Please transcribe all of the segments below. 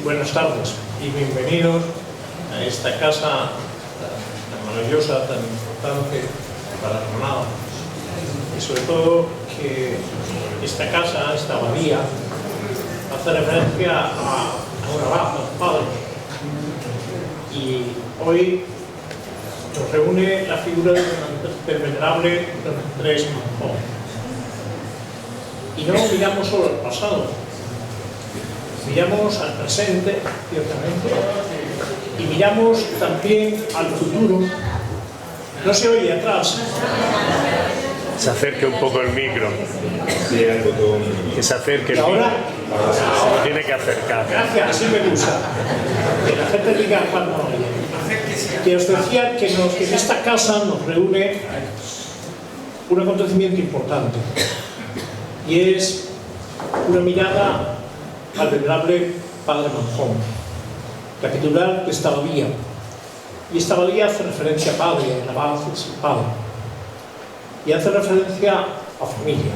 Buenas tardes y bienvenidos a esta casa tan maravillosa, tan importante para Granada. Y sobre todo que esta casa, esta abadía, hace referencia a un abad, a un padre. Y hoy nos reúne la figura del venerable Don Andrés Manjón. Y no miramos solo al pasado, miramos al presente, ciertamente, y miramos también al futuro. No se oye atrás. Se acerque un poco el micro. Que se acerque el micro. Ahora se lo tiene que acercar. Gracias, así me gusta. Que la gente diga cuando oye. Que os decía que en esta casa nos reúne un acontecimiento importante. Y es una mirada al venerable Padre Manjón, capitular de esta abadía. Y esta abadía hace referencia a padre, el abad es el padre. Y hace referencia a familia.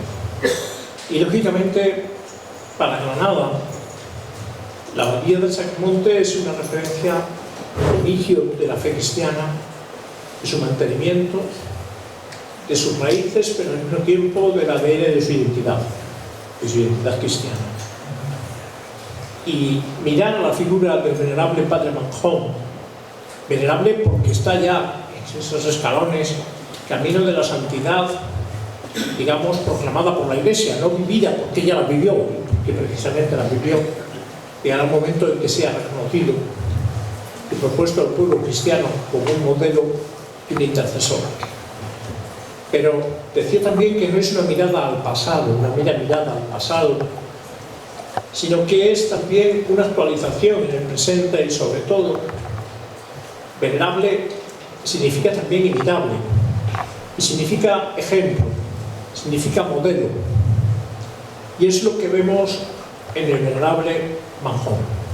Y lógicamente, para Granada, la abadía del Sacromonte es una referencia al inicio de la fe cristiana, de su mantenimiento, de sus raíces, pero al mismo tiempo del ADN de su identidad cristiana. Y mirar a la figura del venerable Padre Manjón, venerable porque está ya en esos escalones, camino de la santidad, digamos, proclamada por la Iglesia, no vivida porque ella la vivió, que precisamente la vivió, llegará un momento en que sea reconocido y propuesto al pueblo cristiano como un modelo y un intercesor. Pero decía también que no es una mirada al pasado, una mera mirada al pasado, sino que es también una actualización en el presente y sobre todo, venerable significa también imitable, y significa ejemplo, significa modelo, y es lo que vemos en el venerable Manjón.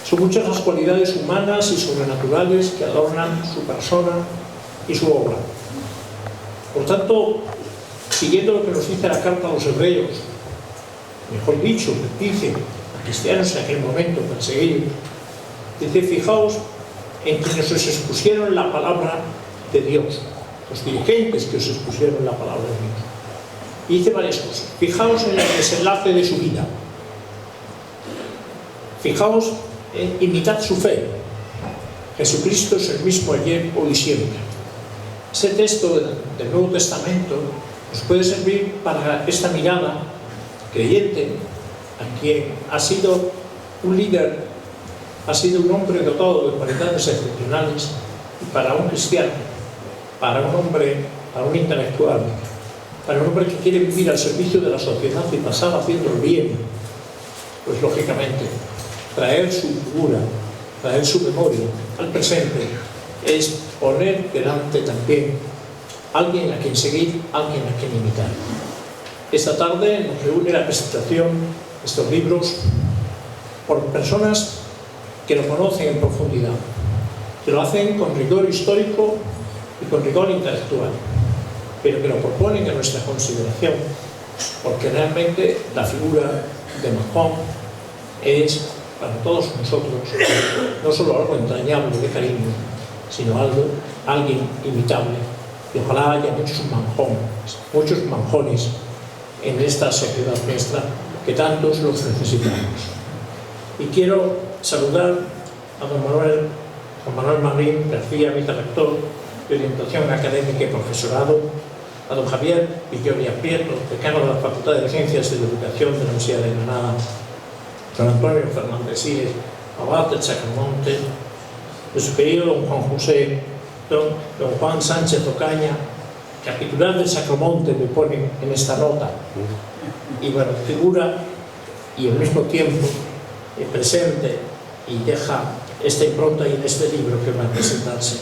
Son muchas las cualidades humanas y sobrenaturales que adornan su persona y su obra. Por tanto, siguiendo lo que nos dice la carta a los hebreos, mejor dicho, dice a cristianos en aquel momento perseguidos, dice: fijaos en quienes os expusieron la palabra de Dios, los dirigentes que os expusieron la palabra de Dios. Y dice varias cosas. Fijaos en el desenlace de su vida. Fijaos en imitad su fe. Jesucristo es el mismo ayer, hoy y siempre. Ese texto del Nuevo Testamento nos puede servir para esta mirada creyente, a quien ha sido un líder, ha sido un hombre dotado de cualidades excepcionales, y para un cristiano, para un hombre, para un intelectual, para un hombre que quiere vivir al servicio de la sociedad y pasar haciendo el bien, pues lógicamente traer su figura, traer su memoria al presente es poner delante también alguien a quien seguir, alguien a quien imitar. Esta tarde nos reúne la presentación de estos libros por personas que lo conocen en profundidad, que lo hacen con rigor histórico y con rigor intelectual, pero que lo proponen a nuestra consideración, porque realmente la figura de Manjón es para todos nosotros no solo algo entrañable de cariño, sino alguien imitable. Y ojalá haya muchos manjones en esta sociedad nuestra, que tantos los necesitamos. Y quiero saludar a don Manuel Marín García, vicerrector de Orientación Académica y Profesorado, a don Javier Villoria Prieto, decano de la Facultad de Ciencias de la Educación de la Universidad de Granada, don Antonio Fernández Síez, abad del Sacromonte, de su querido don Juan José, don Juan Sánchez Ocaña, capitular del Sacromonte, me ponen en esta nota, y bueno, figura y al mismo tiempo presente y deja esta impronta y en este libro que va a presentarse.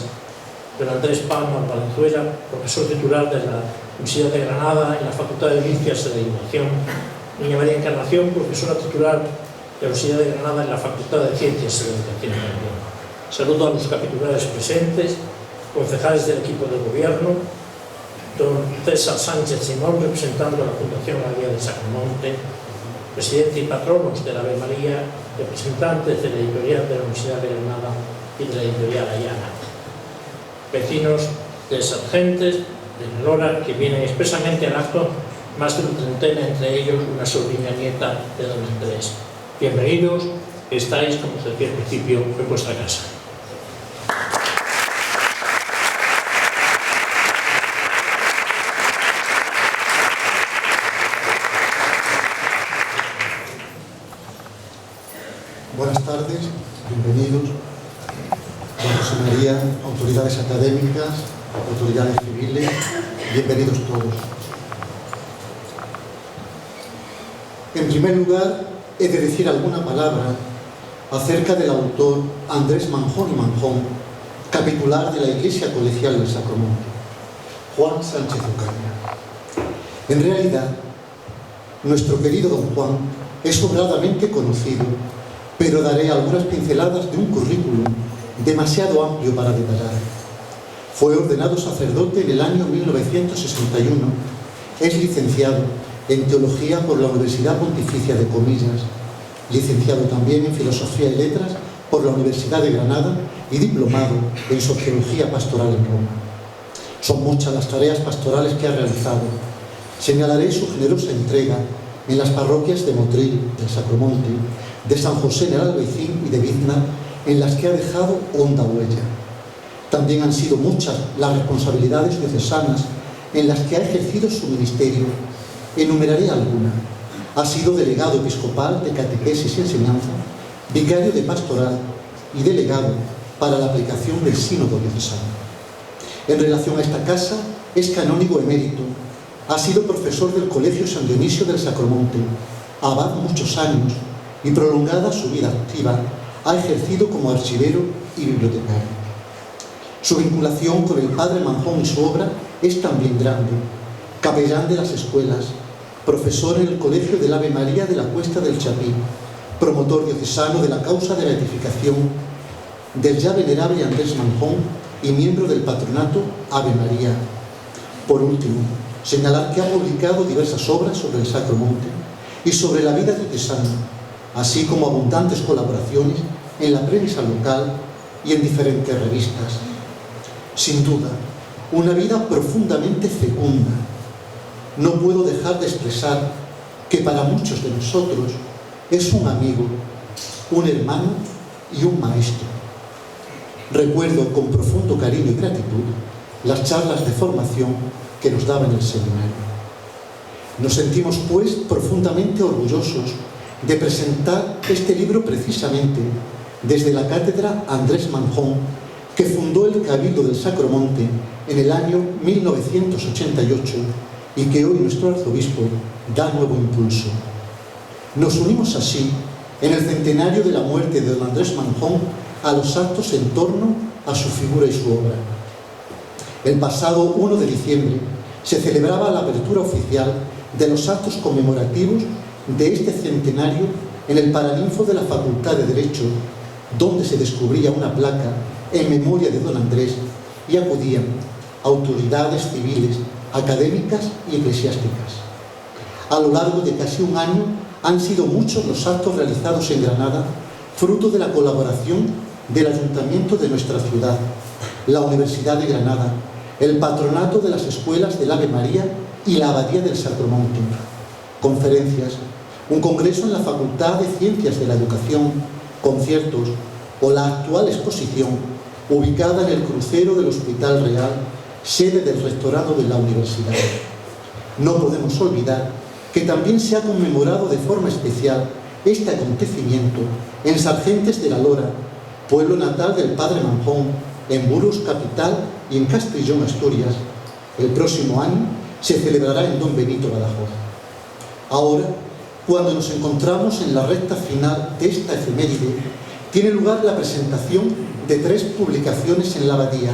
Don Andrés Palma Valenzuela, profesor titular de la Universidad de Granada en la Facultad de Ciencias de la Educación. Niña María Encarnación, profesora titular de la Universidad de Granada en la Facultad de Ciencias de la Educación también. Saludo a los capitulares presentes, concejales del equipo de gobierno, don César Sánchez Simón, representando a la Fundación Abadía de Sacromonte, presidente y patronos de la Ave María, representantes de la editorial de la Universidad de Granada y de la editorial Ayana, vecinos de Sargentes, de Lora, que vienen expresamente al acto, más de una treintena, entre ellos una sobrina nieta de don Andrés. Bienvenidos, estáis, como os decía al principio, en vuestra casa. Buenas tardes, bienvenidos. Don José María, autoridades académicas, autoridades civiles, bienvenidos todos. En primer lugar, he de decir alguna palabra acerca del autor Andrés Manjón y Manjón, capitular de la Iglesia Colegial del Sacromonte, Juan Sánchez Ocaña. En realidad, nuestro querido don Juan es sobradamente conocido, pero daré algunas pinceladas de un currículum demasiado amplio para detallar. Fue ordenado sacerdote en el año 1961, es licenciado en Teología por la Universidad Pontificia de Comillas, licenciado también en Filosofía y Letras por la Universidad de Granada y diplomado en Sociología Pastoral en Roma. Son muchas las tareas pastorales que ha realizado. Señalaré su generosa entrega en las parroquias de Motril, del Sacromonte, de San José en el Albaicín y de Vizna, en las que ha dejado honda huella. También han sido muchas las responsabilidades diocesanas en las que ha ejercido su ministerio. Enumeraré alguna. Ha sido delegado episcopal de catequesis y enseñanza, vicario de pastoral y delegado para la aplicación del sínodo diocesano. En relación a esta casa, es canónigo emérito. Ha sido profesor del Colegio San Dionisio del Sacromonte, abad muchos años, y prolongada su vida activa, ha ejercido como archivero y bibliotecario. Su vinculación con el padre Manjón y su obra es también grande. Capellán de las escuelas, profesor en el Colegio del Ave María de la Cuesta del Chapí, promotor diocesano de la causa de la edificación del ya venerable Andrés Manjón y miembro del patronato Ave María. Por último, señalar que ha publicado diversas obras sobre el Sacromonte y sobre la vida diocesana, así como abundantes colaboraciones en la prensa local y en diferentes revistas. Sin duda, una vida profundamente fecunda. No puedo dejar de expresar que para muchos de nosotros es un amigo, un hermano y un maestro. Recuerdo con profundo cariño y gratitud las charlas de formación que nos daba en el seminario. Nos sentimos, pues, profundamente orgullosos de presentar este libro precisamente desde la cátedra Andrés Manjón, que fundó el Cabildo del Sacromonte en el año 1988 y que hoy nuestro arzobispo da nuevo impulso. Nos unimos así, en el centenario de la muerte de don Andrés Manjón, a los actos en torno a su figura y su obra. El pasado 1 de diciembre se celebraba la apertura oficial de los actos conmemorativos de este centenario en el Paraninfo de la Facultad de Derecho, donde se descubría una placa en memoria de don Andrés y acudían autoridades civiles, académicas y eclesiásticas. A lo largo de casi un año han sido muchos los actos realizados en Granada, fruto de la colaboración del Ayuntamiento de nuestra ciudad, la Universidad de Granada, el Patronato de las Escuelas del Ave María y la Abadía del Sacromonte, conferencias, un congreso en la Facultad de Ciencias de la Educación, conciertos o la actual exposición ubicada en el crucero del Hospital Real, sede del rectorado de la universidad. No podemos olvidar que también se ha conmemorado de forma especial este acontecimiento en Sargentes de la Lora, pueblo natal del padre Manjón, en Burgos capital y en Castellón, Asturias. El próximo año se celebrará en Don Benito, Badajoz. Ahora, cuando nos encontramos en la recta final de esta efeméride, tiene lugar la presentación de 3 publicaciones en la abadía.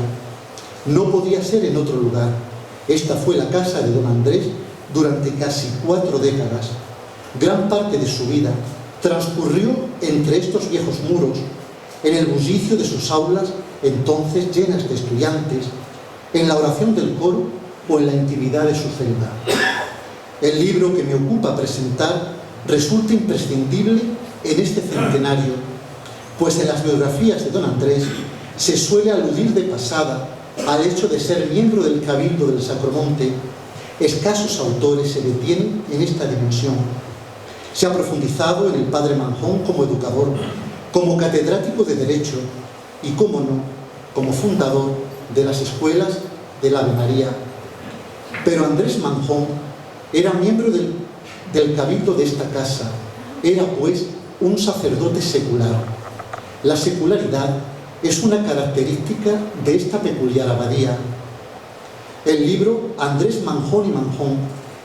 No podía ser en otro lugar. Esta fue la casa de don Andrés durante casi 4 décadas. Gran parte de su vida transcurrió entre estos viejos muros, en el bullicio de sus aulas, entonces llenas de estudiantes, en la oración del coro o en la intimidad de su celda. El libro que me ocupa presentar resulta imprescindible en este centenario, pues en las biografías de don Andrés se suele aludir de pasada al hecho de ser miembro del Cabildo del Sacromonte. Escasos autores se detienen en esta dimensión. Se ha profundizado en el padre Manjón como educador, como catedrático de Derecho y, cómo no, como fundador de las escuelas del Ave María. Pero Andrés Manjón era miembro del Cabildo de esta casa, era pues un sacerdote secular. La secularidad es una característica de esta peculiar abadía. El libro Andrés Manjón y Manjón,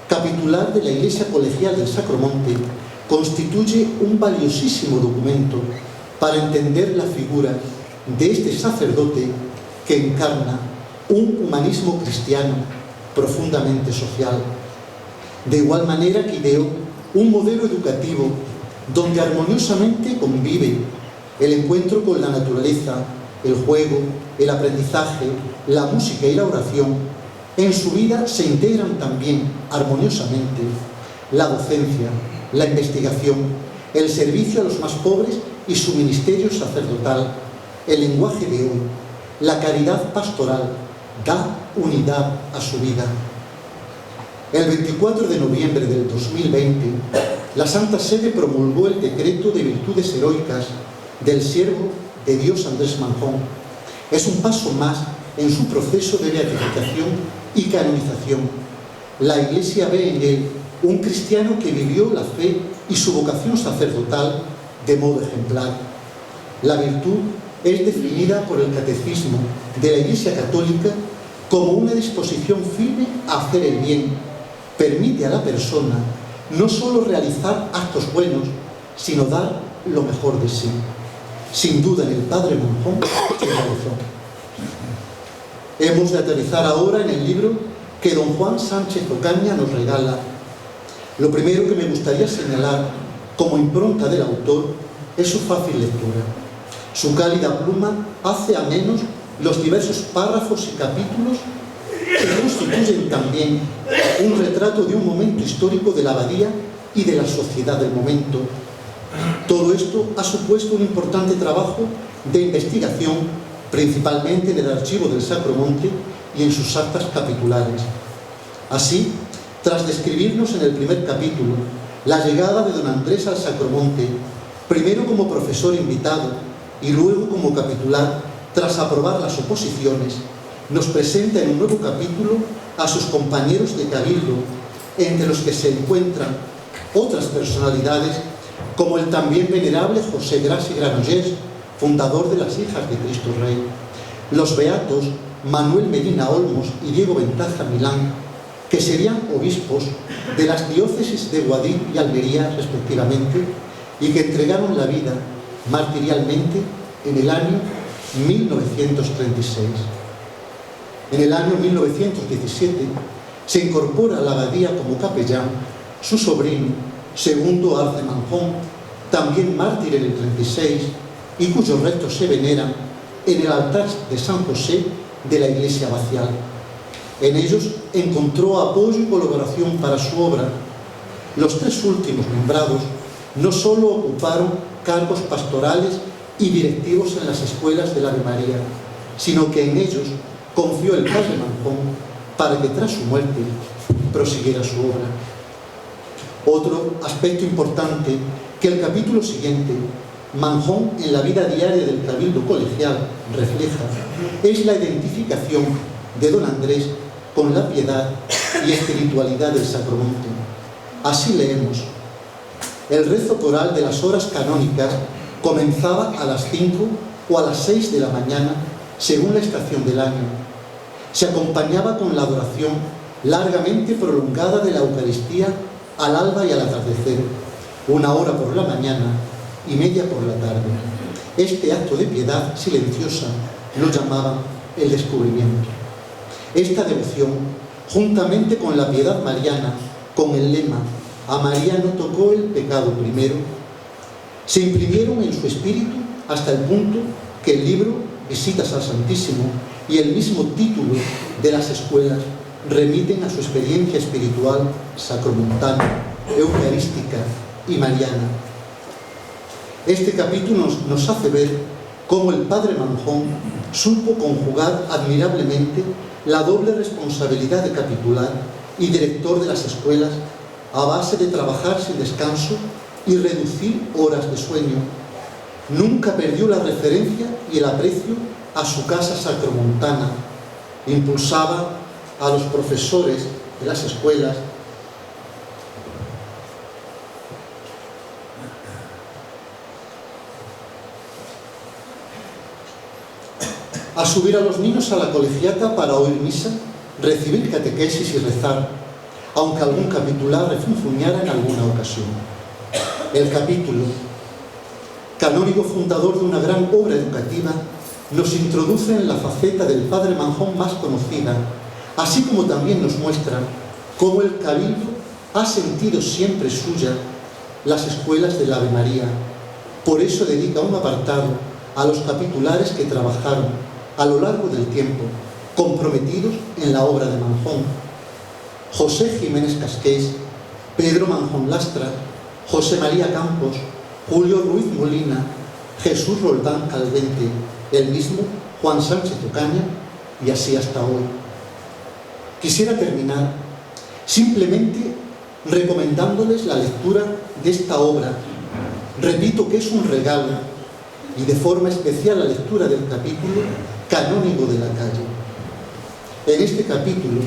capitular de la Iglesia Colegial del Sacromonte, constituye un valiosísimo documento para entender la figura de este sacerdote que encarna un humanismo cristiano profundamente social. De igual manera que ideó un modelo educativo donde armoniosamente convive el encuentro con la naturaleza, el juego, el aprendizaje, la música y la oración. En su vida se integran también armoniosamente la docencia, la investigación, el servicio a los más pobres y su ministerio sacerdotal, el lenguaje de hoy, la caridad pastoral, da unidad a su vida. El 24 de noviembre del 2020, la Santa Sede promulgó el decreto de virtudes heroicas del siervo de Dios Andrés Manjón. Es un paso más en su proceso de beatificación y canonización. La Iglesia ve en él un cristiano que vivió la fe y su vocación sacerdotal de modo ejemplar. La virtud es definida por el Catecismo de la Iglesia Católica como una disposición firme a hacer el bien. Permite a la persona no solo realizar actos buenos, sino dar lo mejor de sí. Sin duda, en el padre Manjón se realizó. Hemos de aterrizar ahora en el libro que don Juan Sánchez Ocaña nos regala. Lo primero que me gustaría señalar como impronta del autor es su fácil lectura. Su cálida pluma hace amenos los diversos párrafos y capítulos que constituyen también un retrato de un momento histórico de la abadía y de la sociedad del momento. Todo esto ha supuesto un importante trabajo de investigación, principalmente en el archivo del Sacromonte y en sus actas capitulares. Así, tras describirnos en el primer capítulo la llegada de don Andrés al Sacromonte, primero como profesor invitado y luego como capitular, tras aprobar las oposiciones, nos presenta en un nuevo capítulo a sus compañeros de cabildo, entre los que se encuentran otras personalidades como el también venerable José Gras y Granollers, fundador de las Hijas de Cristo Rey, los beatos Manuel Medina Olmos y Diego Ventaja Milán, que serían obispos de las diócesis de Guadix y Almería respectivamente, y que entregaron la vida martirialmente en el año 1936. En el año 1917 se incorpora a la abadía como capellán su sobrino, Segundo Arce Manjón, también mártir en el 36, y cuyos restos se veneran en el altar de San José de la iglesia abacial. En ellos encontró apoyo y colaboración para su obra. Los tres últimos nombrados no solo ocuparon cargos pastorales y directivos en las escuelas del Ave María, sino que en ellos confió el padre Manjón para que tras su muerte prosiguiera su obra. Otro aspecto importante que el capítulo siguiente, Manjón en la vida diaria del cabildo colegial, refleja es la identificación de don Andrés con la piedad y espiritualidad del Sacromonte. Así leemos: el rezo coral de las horas canónicas comenzaba a las 5 o a las 6 de la mañana, según la estación del año. Se acompañaba con la adoración largamente prolongada de la Eucaristía al alba y al atardecer, 1 hora por la mañana y media por la tarde. Este acto de piedad silenciosa lo llamaban el descubrimiento. Esta devoción, juntamente con la piedad mariana, con el lema "A María no tocó el pecado primero", se imprimieron en su espíritu hasta el punto que el libro Visitas al Santísimo y el mismo título de las escuelas remiten a su experiencia espiritual sacramentana, eucarística y mariana. Este capítulo nos hace ver cómo el padre Manjón supo conjugar admirablemente la doble responsabilidad de capitular y director de las escuelas a base de trabajar sin descanso y reducir horas de sueño. Nunca perdió la referencia y el aprecio a su casa sacramontana. Impulsaba a los profesores de las escuelas a subir a los niños a la colegiata para oír misa, recibir catequesis y rezar, aunque algún capitular refunfuñara en alguna ocasión. El capítulo, canónigo fundador de una gran obra educativa, nos introduce en la faceta del padre Manjón más conocida, así como también nos muestra cómo el cabildo ha sentido siempre suya las escuelas del Ave María. Por eso dedica un apartado a los capitulares que trabajaron a lo largo del tiempo, comprometidos en la obra de Manjón: José Jiménez Casqués, Pedro Manjón Lastra, José María Campos, Julio Ruiz Molina, Jesús Roldán Calvente, el mismo Juan Sánchez Ocaña, y así hasta hoy. Quisiera terminar simplemente recomendándoles la lectura de esta obra. Repito que es un regalo, y de forma especial la lectura del capítulo canónigo de la calle. En este capítulo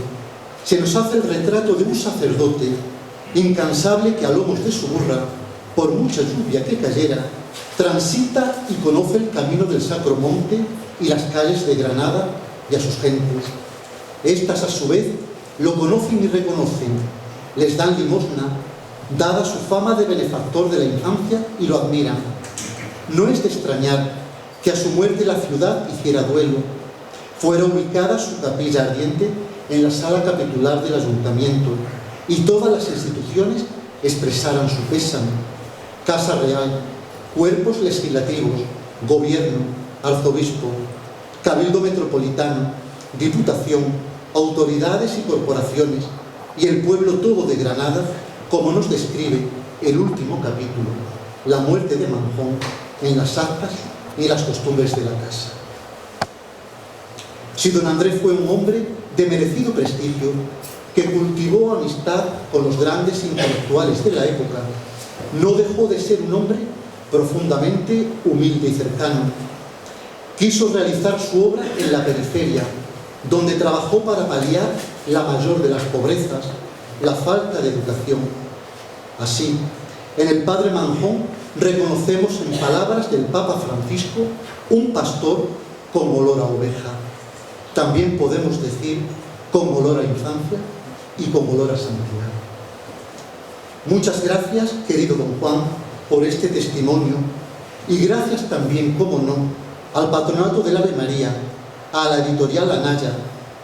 se nos hace el retrato de un sacerdote incansable que a lomos de su burra, por mucha lluvia que cayera, transita y conoce el camino del Sacro Monte y las calles de Granada y a sus gentes. Estas a su vez lo conocen y reconocen, les dan limosna, dada su fama de benefactor de la infancia, y lo admiran. No es de extrañar que a su muerte la ciudad hiciera duelo. Fuera ubicada su capilla ardiente en la sala capitular del ayuntamiento, y todas las instituciones expresaran su pésame: Casa Real, cuerpos legislativos, gobierno, arzobispo, cabildo metropolitano, diputación, autoridades y corporaciones, y el pueblo todo de Granada, como nos describe el último capítulo, la muerte de Manjón, en las actas y las costumbres de la casa. Si don Andrés fue un hombre de merecido prestigio, que cultivó amistad con los grandes intelectuales de la época, no dejó de ser un hombre profundamente humilde y cercano. Quiso realizar su obra en la periferia, donde trabajó para paliar la mayor de las pobrezas, la falta de educación. Así, en el padre Manjón reconocemos, en palabras del Papa Francisco, un pastor con olor a oveja. También podemos decir con olor a infancia y con olor a santidad. Muchas gracias, querido don Juan, por este testimonio, y gracias también, como no, al Patronato del Ave María, a la editorial Anaya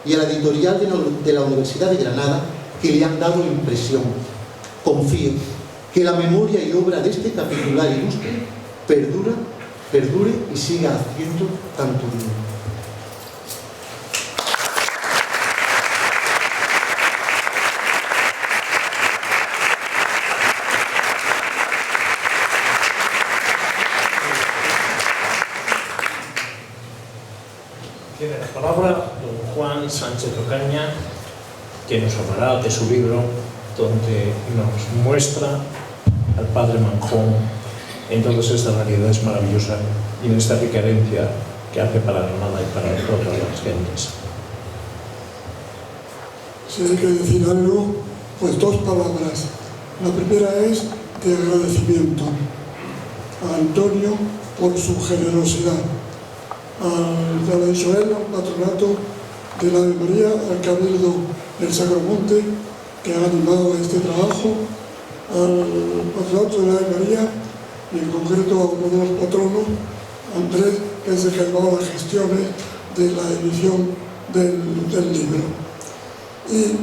y a la editorial de la Universidad de Granada, que le han dado impresión. Confío que la memoria y obra de este capitular ilustre perdure y siga haciendo tanto bien. Tiene la palabra don Juan Sánchez Ocaña, que nos hablará de su libro, donde nos muestra al padre Manjón en todas estas realidades maravillosas y en esta rica herencia que hace para Granada y para todas las gentes. Si hay que decir algo, pues dos palabras. La primera es de agradecimiento a Antonio por su generosidad, ya lo ha dicho él, al Patronato de la Ave María, al Cabildo del Sacromonte, que ha animado este trabajo, al Patronato de la Ave María, y en concreto a uno de los patronos, Andrés, que es el que ha llevado las gestiones de la edición del libro. Y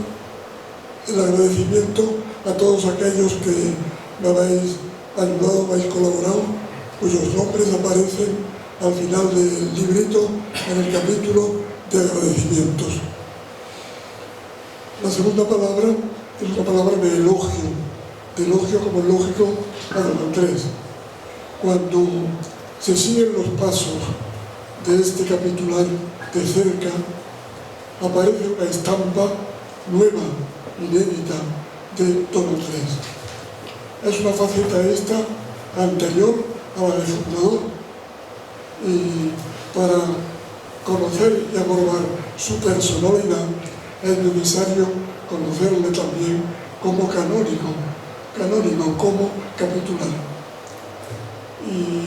el agradecimiento a todos aquellos que me habéis ayudado, me habéis colaborado, cuyos nombres aparecen al final del librito, en el capítulo de agradecimientos. La segunda palabra es una palabra de elogio como el lógico a don Andrés. Cuando se siguen los pasos de este capitular de cerca, aparece una estampa nueva, inédita, de don Andrés. Es una faceta esta anterior a la del fundador, y para conocer y abordar su personalidad es necesario conocerle también como canónigo, como capitular. Y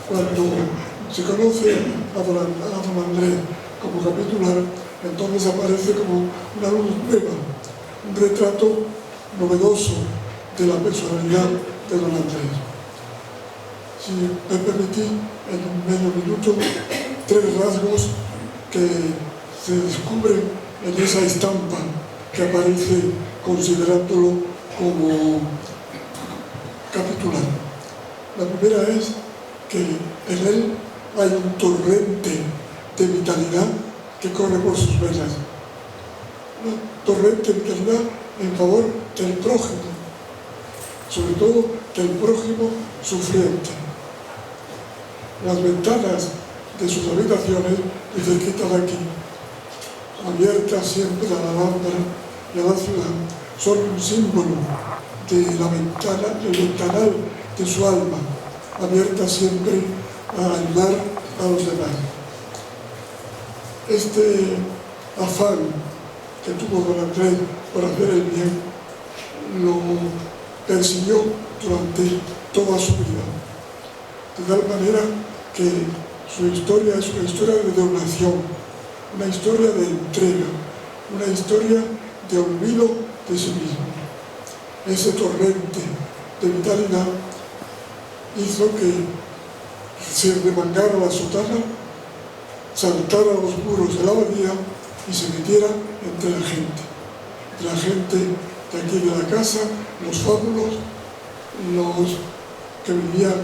cuando se conoce a don Andrés como capitular, entonces aparece como una luz nueva, un retrato novedoso de la personalidad de don Andrés. Si me permitís, en un medio minuto, 3 rasgos que se descubren en esa estampa que aparece considerándolo como capitular. La primera es que en él hay un torrente de vitalidad que corre por sus venas. Un torrente de vitalidad en favor del prójimo, sobre todo del prójimo sufriente. Las ventanas de sus habitaciones, y cerquita de aquí, abiertas siempre a la Alhambra y a la ciudad, son un símbolo de la ventana, el ventanal de su alma, abierta siempre a ayudar a los demás. Este afán que tuvo don Andrés por hacer el bien lo persiguió durante toda su vida, de tal manera que su historia es una historia de donación, una historia de entrega, una historia de olvido de sí mismo. Ese torrente de vitalidad hizo que se remangara la sotana, saltara los muros de la abadía y se metiera entre la gente de aquí de la casa, los fábulos, los que vivían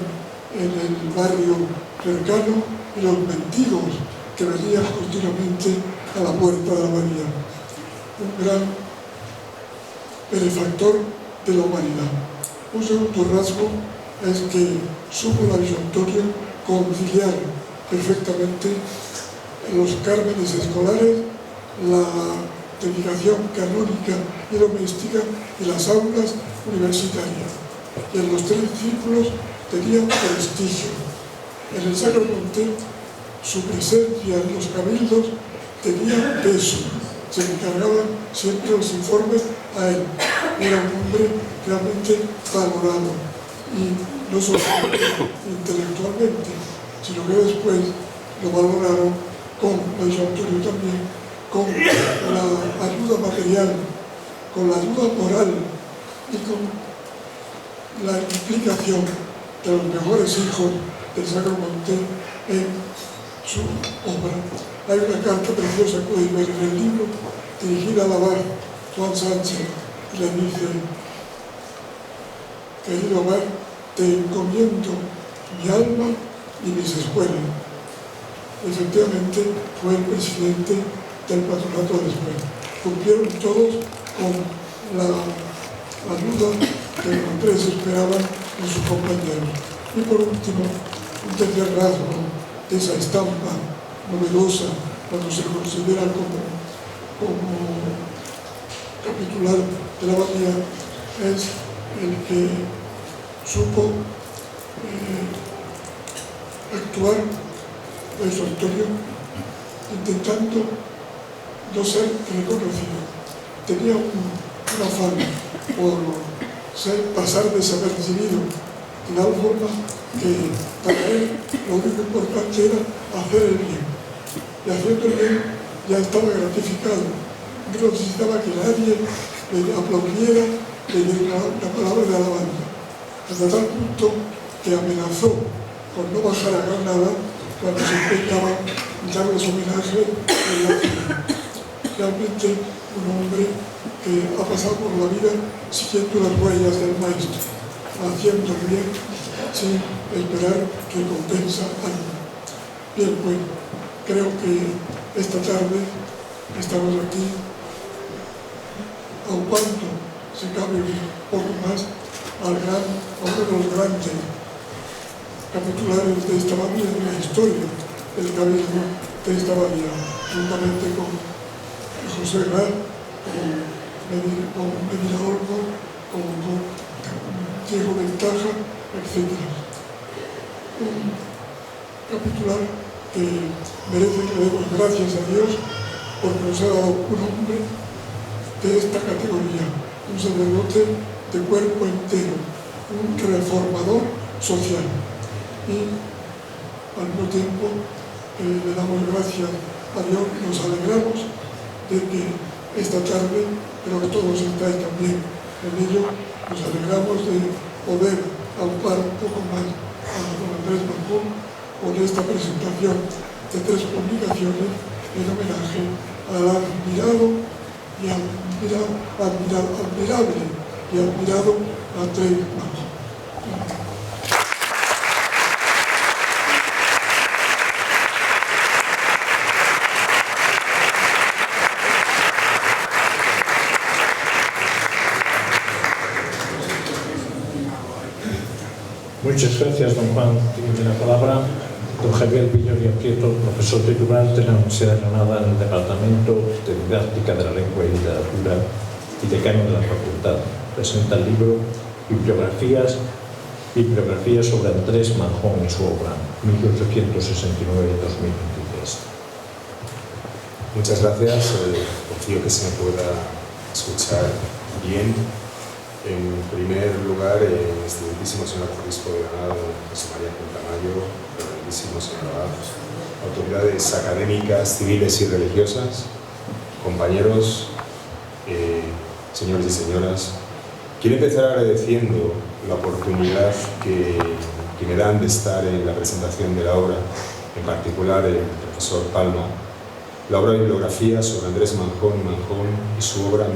en el barrio cercano y los mendigos que venían continuamente a la puerta de la abadía. Un gran benefactor de la humanidad. Un segundo rasgo es que supo la Antonio conciliar perfectamente los cármenes escolares, la dedicación canónica y doméstica y las aulas universitarias. Y en los 3 círculos tenía prestigio. En el Sacro Monte, su presencia en los cabildos tenía peso. Se encargaban siempre los informes a él. Era un hombre realmente valorado, y no solo intelectualmente, sino que después lo valoraron con Luis Antonio también, con la ayuda material, con la ayuda moral y con la implicación de los mejores hijos del Sacro Monte en su obra. Hay una carta preciosa que podéis ver en el libro, dirigida al abad Juan Sánchez, y le dice: querido abad, te encomiendo mi alma y mis escuelas. Efectivamente fue el presidente del patronato después. Cumplieron todos con la ayuda que los Andrés esperaban en sus compañeros. Y por último, un tercer rasgo de esa estampa novedosa cuando se considera como capitular de la abadía es el que supo actuar en su Antonio intentando no ser reconocido. Tenía un afán por pasar desapercibido, de tal forma que para él lo único importante era hacer el bien. Y haciendo el bien ya estaba gratificado. No necesitaba que nadie le aplaudiera, le diera una palabra de alabanza. Hasta tal punto que amenazó con no bajar a Granada cuando se empeñaba en dar los homenajes en la ciudad. Realmente un hombre que ha pasado por la vida siguiendo las huellas del maestro, haciendo bien sin esperar recompensa alguna. Bien, pues, creo que esta tarde estamos aquí aupando, si cabe un poco más, a uno de los grandes capitulares de esta abadía, de la historia del cabildo de esta abadía, juntamente con José Grau, con Medina Olmo, con Diego Ventaja, etc. Un capitular que merece que le demos gracias a Dios porque nos ha dado un hombre de esta categoría, un sacerdote de cuerpo entero, un reformador social. Y al mismo tiempo le damos gracias a Dios, nos alegramos de que esta tarde, creo que todos estáis también en ello, nos alegramos de poder aupar un poco más a don Andrés Manjón con esta presentación de 3 publicaciones en homenaje al admirado y admirable y admirado Andrés Manjón. Muchas gracias, don Juan. Tiene la palabra don Javier Villoria Prieto, profesor titular de la Universidad de Granada en el Departamento de Didáctica de la Lengua y Literatura y decano de la Facultad. Presenta el libro Bibliografías sobre Andrés Manjón y su obra, 1869-2023. Muchas gracias. Confío que se me pueda escuchar bien. En primer lugar, excelentísimo señor arzobispo de Granada, José María Quintamayo, reverendísimo señor abad, autoridades académicas, civiles y religiosas, compañeros, señores y señoras, quiero empezar agradeciendo la oportunidad que me dan de estar en la presentación de la obra, en particular el profesor Palma, la obra de bibliografía sobre Andrés Manjón y su obra 1869-2023,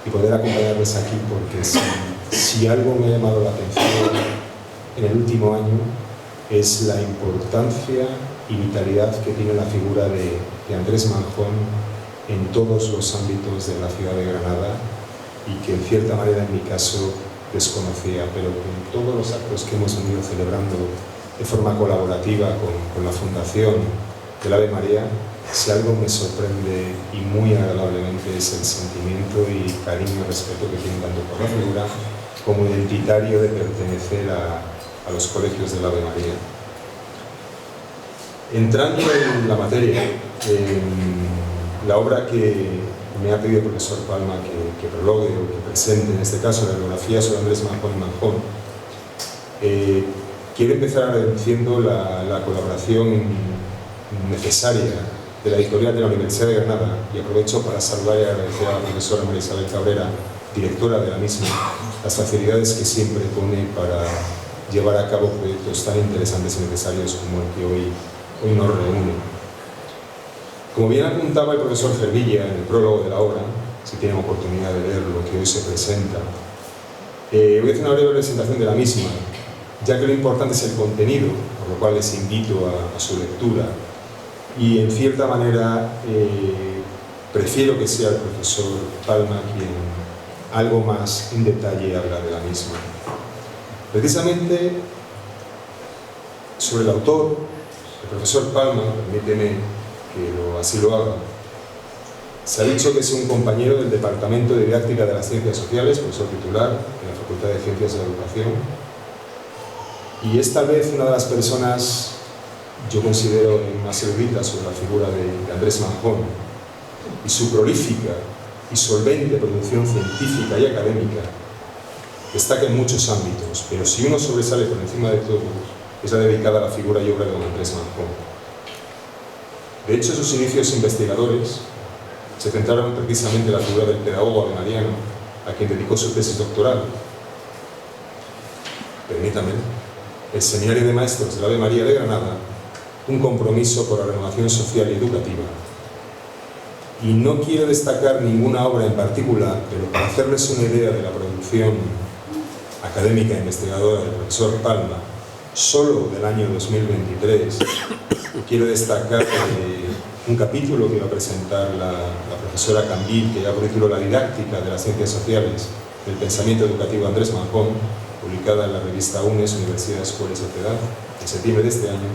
y poder acompañarles aquí porque si algo me ha llamado la atención en el último año es la importancia y vitalidad que tiene la figura de Andrés Manjón en todos los ámbitos de la ciudad de Granada y que en cierta manera en mi caso desconocía, pero con todos los actos que hemos venido celebrando de forma colaborativa con la Fundación del Ave María, si algo me sorprende y muy agradablemente es el sentimiento y cariño y respeto que tienen tanto por la figura como identitario de pertenecer a los colegios del Ave María. Entrando en la materia, la obra que me ha pedido el profesor Palma que prologue o que presente, en este caso la bibliografía sobre Andrés Manjón y Manjón, quiero empezar agradeciendo la colaboración necesaria de la editorial de la Universidad de Granada y aprovecho para saludar y agradecer a la profesora María Isabel Cabrera, directora de la misma, las facilidades que siempre pone para llevar a cabo proyectos tan interesantes y necesarios como el que hoy nos reúne. Como bien apuntaba el profesor Cervilla en el prólogo de la obra, si tienen oportunidad de ver lo que hoy se presenta, voy a hacer una breve presentación de la misma, ya que lo importante es el contenido, por lo cual les invito a su lectura. Y en cierta manera prefiero que sea el profesor Palma quien algo más en detalle habla de la misma. Precisamente sobre el autor, el profesor Palma, permíteme que así lo haga, se ha dicho que es un compañero del Departamento de Didáctica de las Ciencias Sociales, profesor titular en la Facultad de Ciencias de la Educación, y es tal vez una de las personas yo considero más eruditas sobre la figura de Andrés Manjón y su prolífica y solvente producción científica y académica destaca en muchos ámbitos, pero si uno sobresale por encima de todos es la dedicada a la figura y obra de don Andrés Manjón. De hecho, sus inicios investigadores se centraron precisamente en la figura del pedagogo avemariano, a quien dedicó su tesis doctoral. Permítame, el Seminario de Maestros del Ave María de Granada, un compromiso por la renovación social y educativa. Y no quiero destacar ninguna obra en particular, pero para hacerles una idea de la producción académica e investigadora del profesor Palma, solo del año 2023, quiero destacar un capítulo que va a presentar la profesora Cambil, que lleva por título La didáctica de las ciencias sociales del pensamiento educativo Andrés Manjón, publicada en la revista UNES, Universidad, Escuela y Sociedad, en septiembre de este año.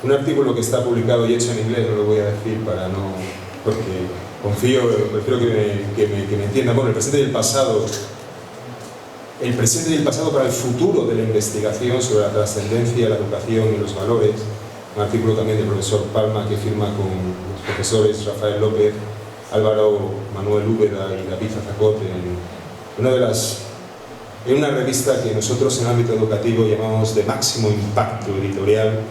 Un artículo que está publicado y hecho en inglés, no lo voy a decir porque prefiero que me entiendan. Bueno, el presente y el pasado para el futuro de la investigación sobre la trascendencia, la educación y los valores. Un artículo también del profesor Palma que firma con los profesores Rafael López, Álvaro Manuel Úbeda y David Zazacot en una revista que nosotros en el ámbito educativo llamamos de máximo impacto editorial,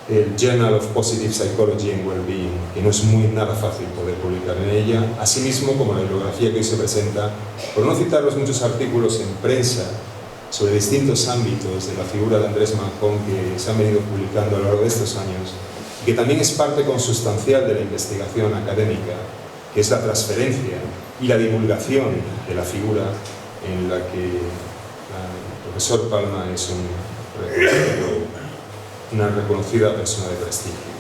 el Journal of Positive Psychology and Wellbeing, que no es nada fácil poder publicar en ella, asimismo como la bibliografía que hoy se presenta, por no citar los muchos artículos en prensa sobre distintos ámbitos de la figura de Andrés Manjón que se han venido publicando a lo largo de estos años, y que también es parte consustancial de la investigación académica, que es la transferencia y la divulgación de la figura en la que el profesor Palma es una reconocida persona de prestigio.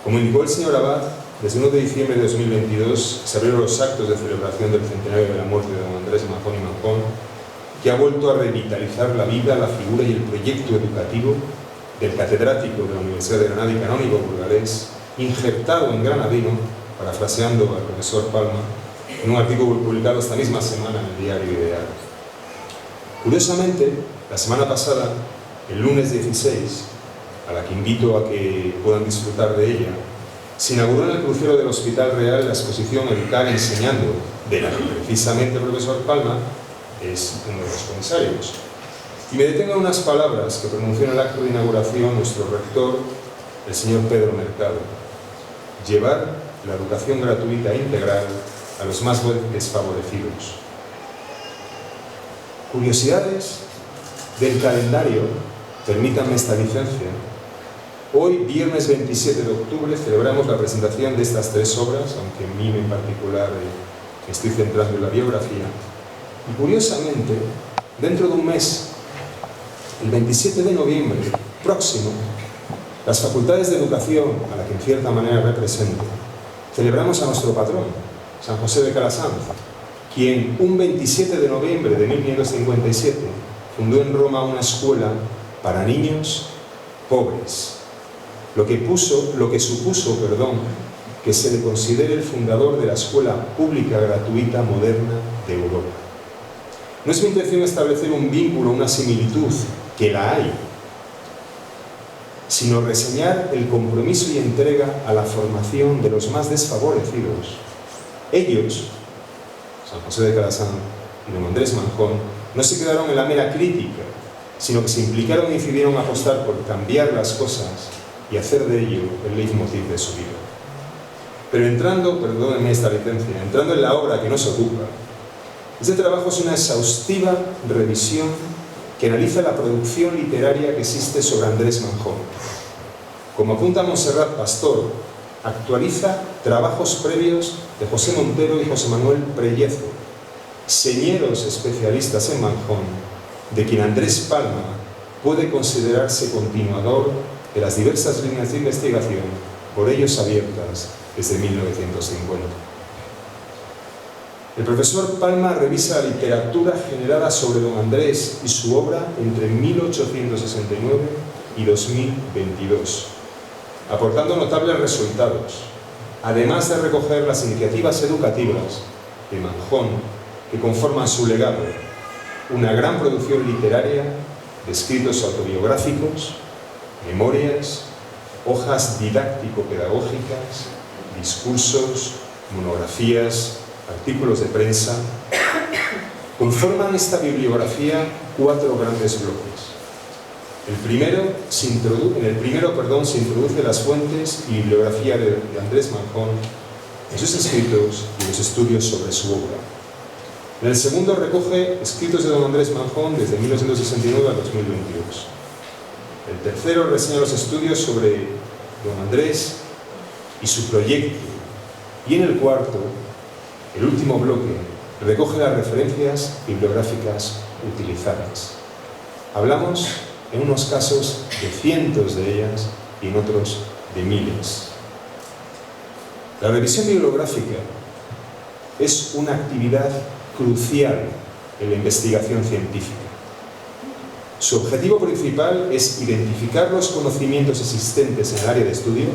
Como indicó el señor Abad, desde el 1 de diciembre de 2022 se abrieron los actos de celebración del centenario de la muerte de don Andrés Manjón y Manjón, que ha vuelto a revitalizar la vida, la figura y el proyecto educativo del catedrático de la Universidad de Granada y canónigo burgalés, injertado en granadino, parafraseando al profesor Palma, en un artículo publicado esta misma semana en el diario Ideal. Curiosamente, la semana pasada, el lunes 16, a la que invito a que puedan disfrutar de ella, se inauguró en el crucero del Hospital Real la exposición El CAR enseñando, de la que precisamente el profesor Palma es uno de los comisarios. Y me detengo en unas palabras que pronunció en el acto de inauguración nuestro rector, el señor Pedro Mercado: llevar la educación gratuita e integral a los más desfavorecidos. Curiosidades del calendario, permítanme esta licencia. Hoy, viernes 27 de octubre, celebramos la presentación de estas tres obras, aunque en mí en particular me estoy centrando en la biografía. Y curiosamente, dentro de un mes, el 27 de noviembre próximo, las facultades de educación, a la que en cierta manera represento, celebramos a nuestro patrón, San José de Calasanz, quien un 27 de noviembre de 1557 fundó en Roma una escuela para niños pobres, lo que supuso que se le considere el fundador de la escuela pública gratuita moderna de Europa. No es mi intención establecer un vínculo, una similitud, que la hay, sino reseñar el compromiso y entrega a la formación de los más desfavorecidos. Ellos, San José de Calasanz y don Andrés Manjón, no se quedaron en la mera crítica, sino que se implicaron y decidieron apostar por cambiar las cosas y hacer de ello el leitmotiv de su vida. Pero perdónenme esta licencia, entrando en la obra que nos ocupa, este trabajo es una exhaustiva revisión que analiza la producción literaria que existe sobre Andrés Manjón. Como apunta Montserrat Pastor, actualiza trabajos previos de José Montero y José Manuel Prellezo, señeros especialistas en Manjón, de quien Andrés Palma puede considerarse continuador de las diversas líneas de investigación por ellos abiertas desde 1950. El profesor Palma revisa la literatura generada sobre don Andrés y su obra entre 1869 y 2022, aportando notables resultados, además de recoger las iniciativas educativas de Manjón que conforman su legado, una gran producción literaria de escritos autobiográficos, memorias, hojas didáctico-pedagógicas, discursos, monografías, artículos de prensa. Conforman esta bibliografía 4 grandes bloques. En el primero se introduce las fuentes y bibliografía de Andrés Manjón en sus escritos y los estudios sobre su obra. En el segundo recoge escritos de don Andrés Manjón desde 1969 a 2022. El tercero reseña los estudios sobre don Andrés y su proyecto. Y en el cuarto, el último bloque, recoge las referencias bibliográficas utilizadas. Hablamos en unos casos de cientos de ellas y en otros de miles. La revisión bibliográfica es una actividad crucial en la investigación científica. Su objetivo principal es identificar los conocimientos existentes en el área de estudio,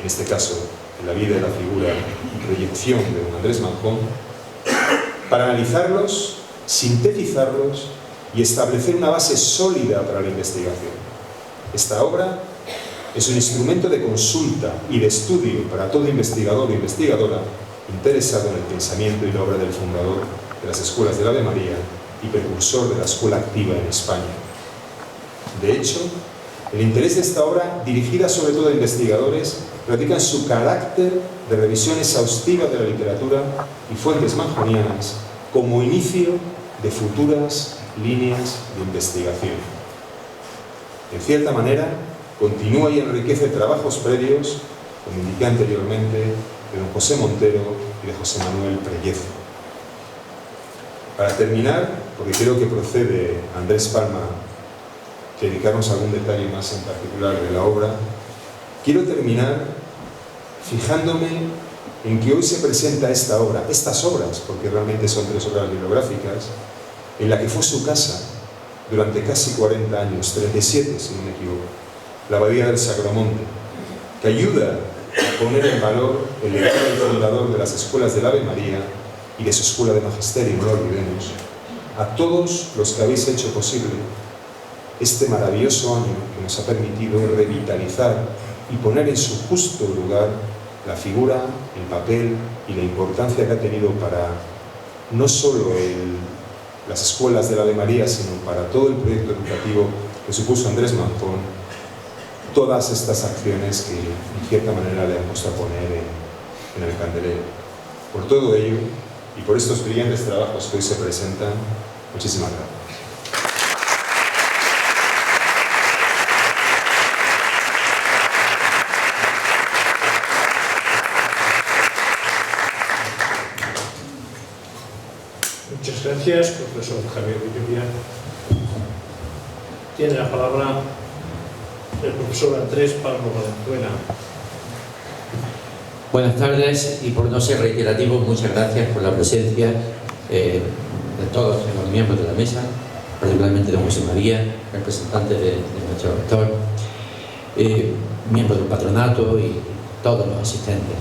en este caso, en la vida y la figura y proyección de don Andrés Manjón, para analizarlos, sintetizarlos y establecer una base sólida para la investigación. Esta obra es un instrumento de consulta y de estudio para todo investigador o investigadora interesado en el pensamiento y la obra del fundador de las Escuelas del Ave María y precursor de la Escuela Activa en España. De hecho, el interés de esta obra, dirigida sobre todo a investigadores, radica en su carácter de revisión exhaustiva de la literatura y fuentes manjonianas como inicio de futuras líneas de investigación. En cierta manera, continúa y enriquece trabajos previos, como indiqué anteriormente, de don José Montero y de José Manuel Prellezo. Para terminar, porque creo que procede Andrés Palma que dedicarnos a algún detalle más en particular de la obra, quiero terminar fijándome en que hoy se presenta esta obra, estas obras, porque realmente son 3 obras bibliográficas, en la que fue su casa durante casi 40 años, 37 si no me equivoco, la Abadía del Sacromonte, que ayuda a poner en valor el legado del fundador de las Escuelas del Ave María y de su Escuela de Magisterio, no lo olvidemos, a todos los que habéis hecho posible este maravilloso año que nos ha permitido revitalizar y poner en su justo lugar la figura, el papel y la importancia que ha tenido para no solo las escuelas del Ave María, sino para todo el proyecto educativo que supuso Andrés Manjón, todas estas acciones que en cierta manera le han puesto a poner en el candelero. Por todo ello y por estos brillantes trabajos que hoy se presentan, muchísimas gracias. Muchas gracias, profesor Javier Villavia. Tiene la palabra el profesor Andrés Palma Valenzuela. Buenas tardes y por no ser reiterativo, muchas gracias por la presencia de todos los miembros de la mesa, particularmente de José María, representante de nuestro rector, miembros del patronato y todos los asistentes.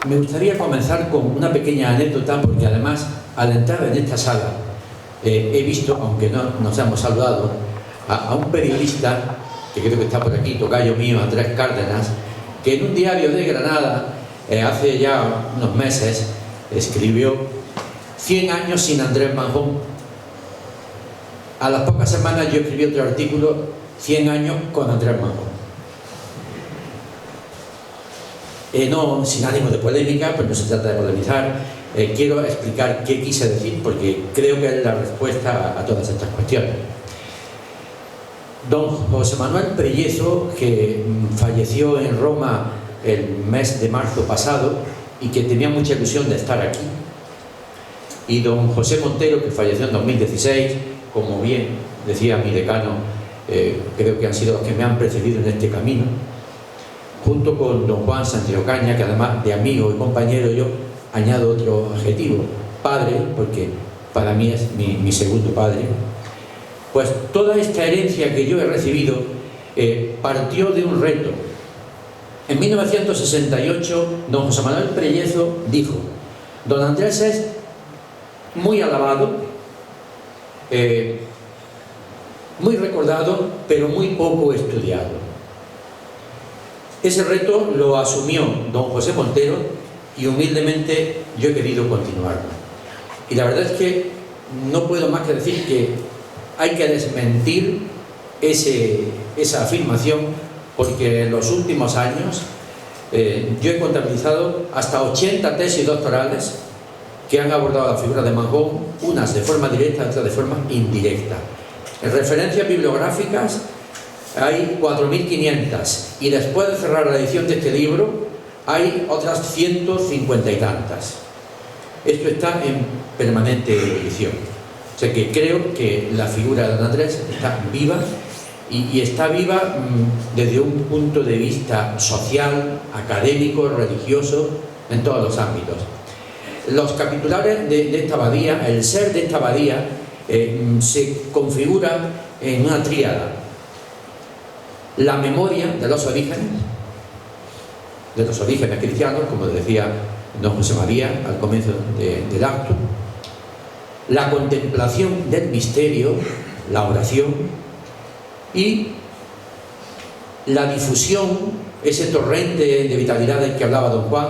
Me gustaría comenzar con una pequeña anécdota, porque además al entrar en esta sala he visto, aunque no nos hemos saludado, a un periodista que creo que está por aquí, tocayo mío, Andrés Cárdenas, que en un diario de Granada hace ya unos meses escribió 100 años sin Andrés Manjón. A las pocas semanas yo escribí otro artículo, 100 años con Andrés Manjón. No sin ánimo de polémica, pues no se trata de polemizar, quiero explicar qué quise decir, porque creo que es la respuesta a todas estas cuestiones. Don José Manuel Prellezo, que falleció en Roma el mes de marzo pasado y que tenía mucha ilusión de estar aquí, y don José Montero, que falleció en 2016, como bien decía mi decano, creo que han sido los que me han precedido en este camino, junto con don Juan Sánchez Ocaña, que además de amigo y compañero, yo añado otro adjetivo, padre, porque para mí es mi segundo padre. Pues toda esta herencia que yo he recibido partió de un reto. En 1968, don José Manuel Prellezo dijo: don Andrés es muy alabado, muy recordado, pero muy poco estudiado. Ese reto lo asumió don José Montero y humildemente yo he querido continuarlo. Y la verdad es que no puedo más que decir que hay que desmentir esa afirmación, porque en los últimos años yo he contabilizado hasta 80 tesis doctorales que han abordado la figura de Manjón, unas de forma directa, otras de forma indirecta. En referencias bibliográficas hay 4.500 y después de cerrar la edición de este libro hay otras 150 y tantas. Esto está en permanente edición. O sea que creo que la figura de don Andrés está viva y está viva desde un punto de vista social, académico, religioso, en todos los ámbitos. Los capitulares de esta abadía, el ser de esta abadía, se configura en una tríada: la memoria de los orígenes cristianos, como decía don José María al comienzo del acto, la contemplación del misterio, la oración, y la difusión, ese torrente de vitalidad del que hablaba don Juan,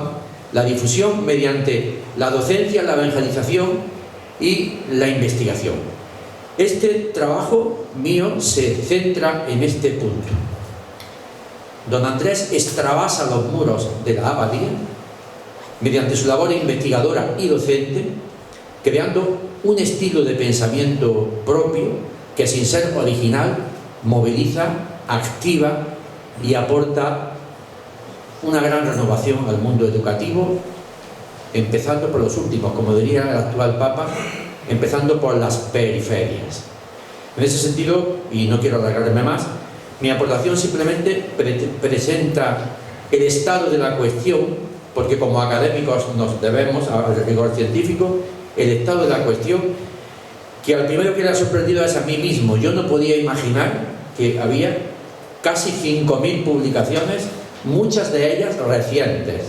la difusión mediante la docencia, la evangelización y la investigación. Este trabajo mío se centra en este punto. Don Andrés extravasa los muros de la abadía mediante su labor investigadora y docente, creando un estilo de pensamiento propio que, sin ser original, moviliza, activa y aporta una gran renovación al mundo educativo, empezando por los últimos, como diría el actual Papa, empezando por las periferias. En ese sentido, y no quiero alargarme más, mi aportación simplemente presenta el estado de la cuestión, porque como académicos nos debemos al rigor científico, el estado de la cuestión, que al primero que le ha sorprendido es a mí mismo. Yo no podía imaginar que había casi 5.000 publicaciones, muchas de ellas recientes.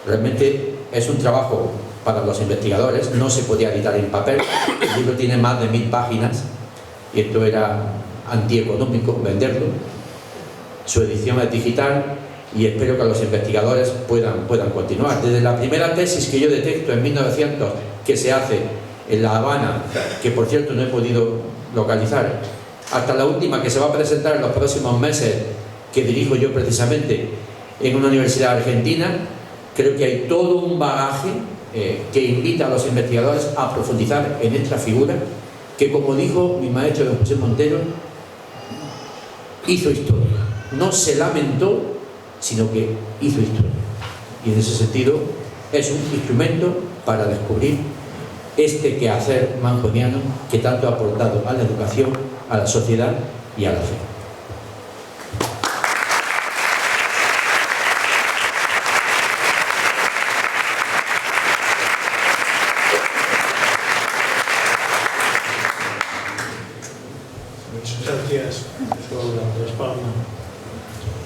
Realmente es un trabajo para los investigadores, no se podía editar en papel, el libro tiene más de 1000 páginas y esto era antieconómico venderlo. Su edición es digital y espero que los investigadores puedan continuar. Desde la primera tesis que yo detecto en 1900 que se hace en La Habana, que por cierto no he podido localizar, hasta la última que se va a presentar en los próximos meses, que dirijo yo precisamente en una universidad argentina, creo que hay todo un bagaje que invita a los investigadores a profundizar en esta figura que, como dijo mi maestro don José Montero, hizo historia. No se lamentó, sino que hizo historia. Y en ese sentido es un instrumento para descubrir este quehacer manjoniano que tanto ha aportado a la educación, a la sociedad y a la fe. Muchas gracias, profesor Andrés Palma.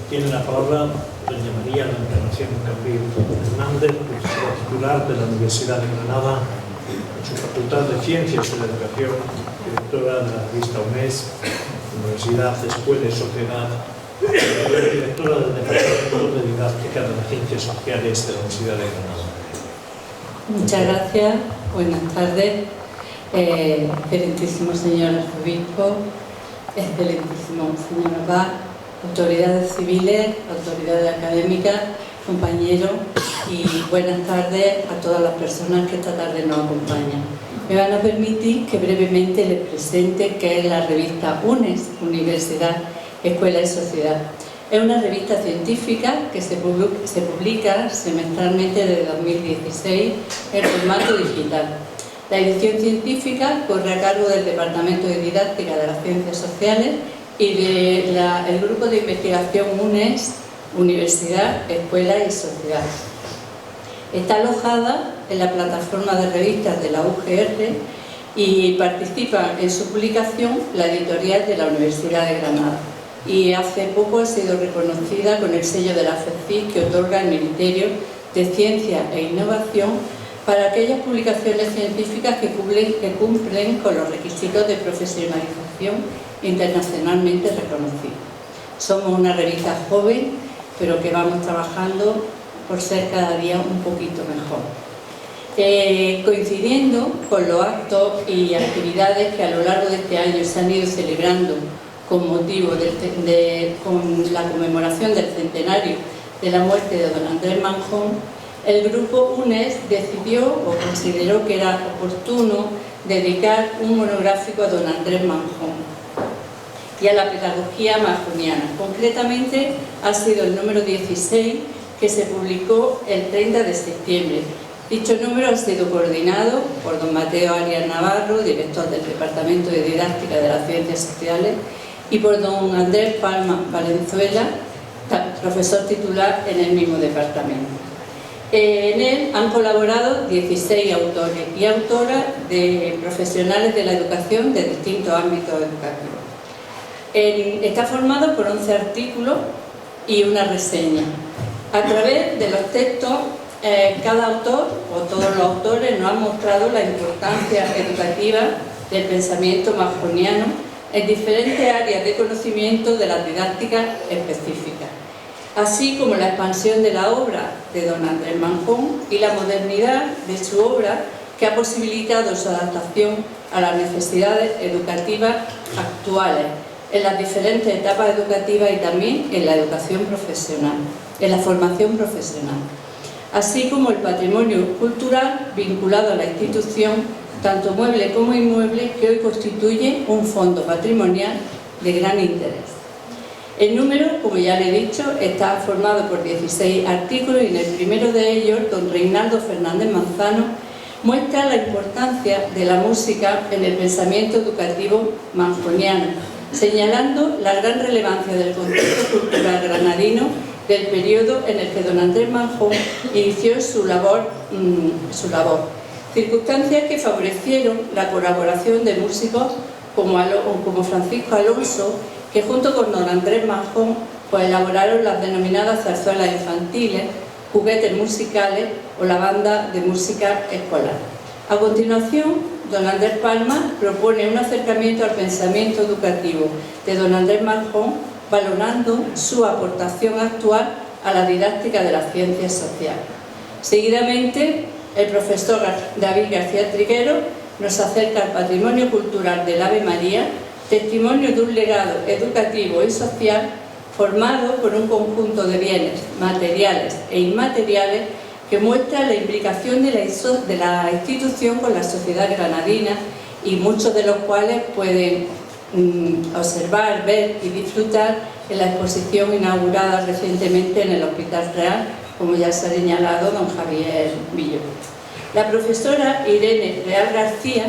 Tiene la palabra doña María La Encarnación Cambril Hernández, profesora titular de la Universidad de Granada, en su Facultad de Ciencias de la Educación, directora de la revista UNES, Universidad, Escuela y Sociedad, directora del Departamento de Didáctica de las Ciencias Sociales de la Universidad de Granada. Muchas gracias, buenas tardes. Excelentísimo señor arzobispo, excelentísimo señor abad, autoridades civiles, autoridades académicas, compañeros, y buenas tardes a todas las personas que esta tarde nos acompañan. Me van a permitir que brevemente les presente qué es la revista UNES, Universidad, Escuela y Sociedad. Es una revista científica que se publica semestralmente desde 2016 en formato digital. La edición científica corre a cargo del Departamento de Didáctica de las Ciencias Sociales y del grupo de investigación UNES, Universidad, Escuela y Sociedad. Está alojada en la plataforma de revistas de la UGR y participa en su publicación la editorial de la Universidad de Granada. Y hace poco ha sido reconocida con el sello de la FECIS que otorga el Ministerio de Ciencia e Innovación para aquellas publicaciones científicas que cumplen con los requisitos de profesionalización internacionalmente reconocidos. Somos una revista joven, pero que vamos trabajando por ser cada día un poquito mejor. Coincidiendo con los actos y actividades que a lo largo de este año se han ido celebrando con motivo con la conmemoración del centenario de la muerte de don Andrés Manjón, el grupo UNES decidió o consideró que era oportuno dedicar un monográfico a don Andrés Manjón y a la pedagogía manjoniana. Concretamente ha sido el número 16 que se publicó el 30 de septiembre Dicho número ha sido coordinado por don Mateo Arias Navarro, director del Departamento de Didáctica de las Ciencias Sociales, y por don Andrés Palma Valenzuela, profesor titular en el mismo departamento. En él han colaborado 16 autores y autoras de profesionales de la educación de distintos ámbitos educativos. Está formado por 11 artículos y una reseña. A través de los textos, cada autor o todos los autores nos han mostrado la importancia educativa del pensamiento manjoniano en diferentes áreas de conocimiento de las didácticas específicas, así como la expansión de la obra de don Andrés Manjón y la modernidad de su obra, que ha posibilitado su adaptación a las necesidades educativas actuales en las diferentes etapas educativas y también en la educación profesional, en la formación profesional, así como el patrimonio cultural vinculado a la institución, tanto mueble como inmueble, que hoy constituye un fondo patrimonial de gran interés. El número, como ya le he dicho, está formado por 16 artículos y en el primero de ellos, don Reinaldo Fernández Manzano muestra la importancia de la música en el pensamiento educativo manjoniano, señalando la gran relevancia del contexto cultural granadino del periodo en el que don Andrés Manjón inició su labor, circunstancias que favorecieron la colaboración de músicos como Francisco Alonso, que junto con don Andrés Manjón elaboraron las denominadas zarzuelas infantiles, juguetes musicales o la banda de música escolar. A continuación, don Andrés Palma propone un acercamiento al pensamiento educativo de don Andrés Manjón, valorando su aportación actual a la didáctica de las ciencias sociales. Seguidamente, el profesor David García Triguero nos acerca al patrimonio cultural del Ave María, testimonio de un legado educativo y social formado por un conjunto de bienes materiales e inmateriales que muestra la implicación de la institución con la sociedad granadina y muchos de los cuales pueden observar, ver y disfrutar en la exposición inaugurada recientemente en el Hospital Real, como ya se ha señalado don Javier Villó. La profesora Irene Real García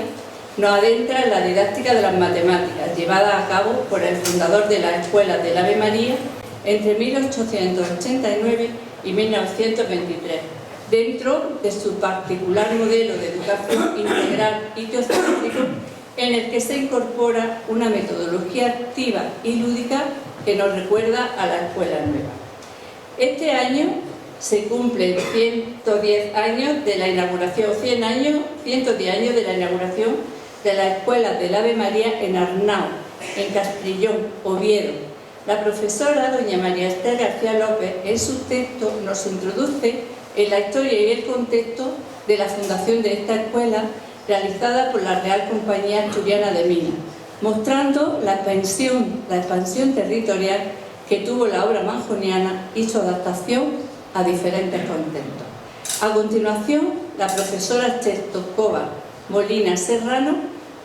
nos adentra en la didáctica de las matemáticas, llevada a cabo por el fundador de la Escuela del Ave María entre 1889 y 1923, dentro de su particular modelo de educación integral y teocéntrico, en el que se incorpora una metodología activa y lúdica que nos recuerda a la Escuela Nueva. Este año se cumplen 110 años de la inauguración, 110 años de la inauguración de la Escuela del Ave María en Arnao, en Castrillón, Oviedo. La profesora doña María Esther García López, en su texto, nos introduce en la historia y el contexto de la fundación de esta escuela, realizada por la Real Compañía Asturiana de Minas, mostrando la expansión territorial que tuvo la obra manjoniana y su adaptación a diferentes contextos. A continuación, la profesora Czestochowa Molina Serrano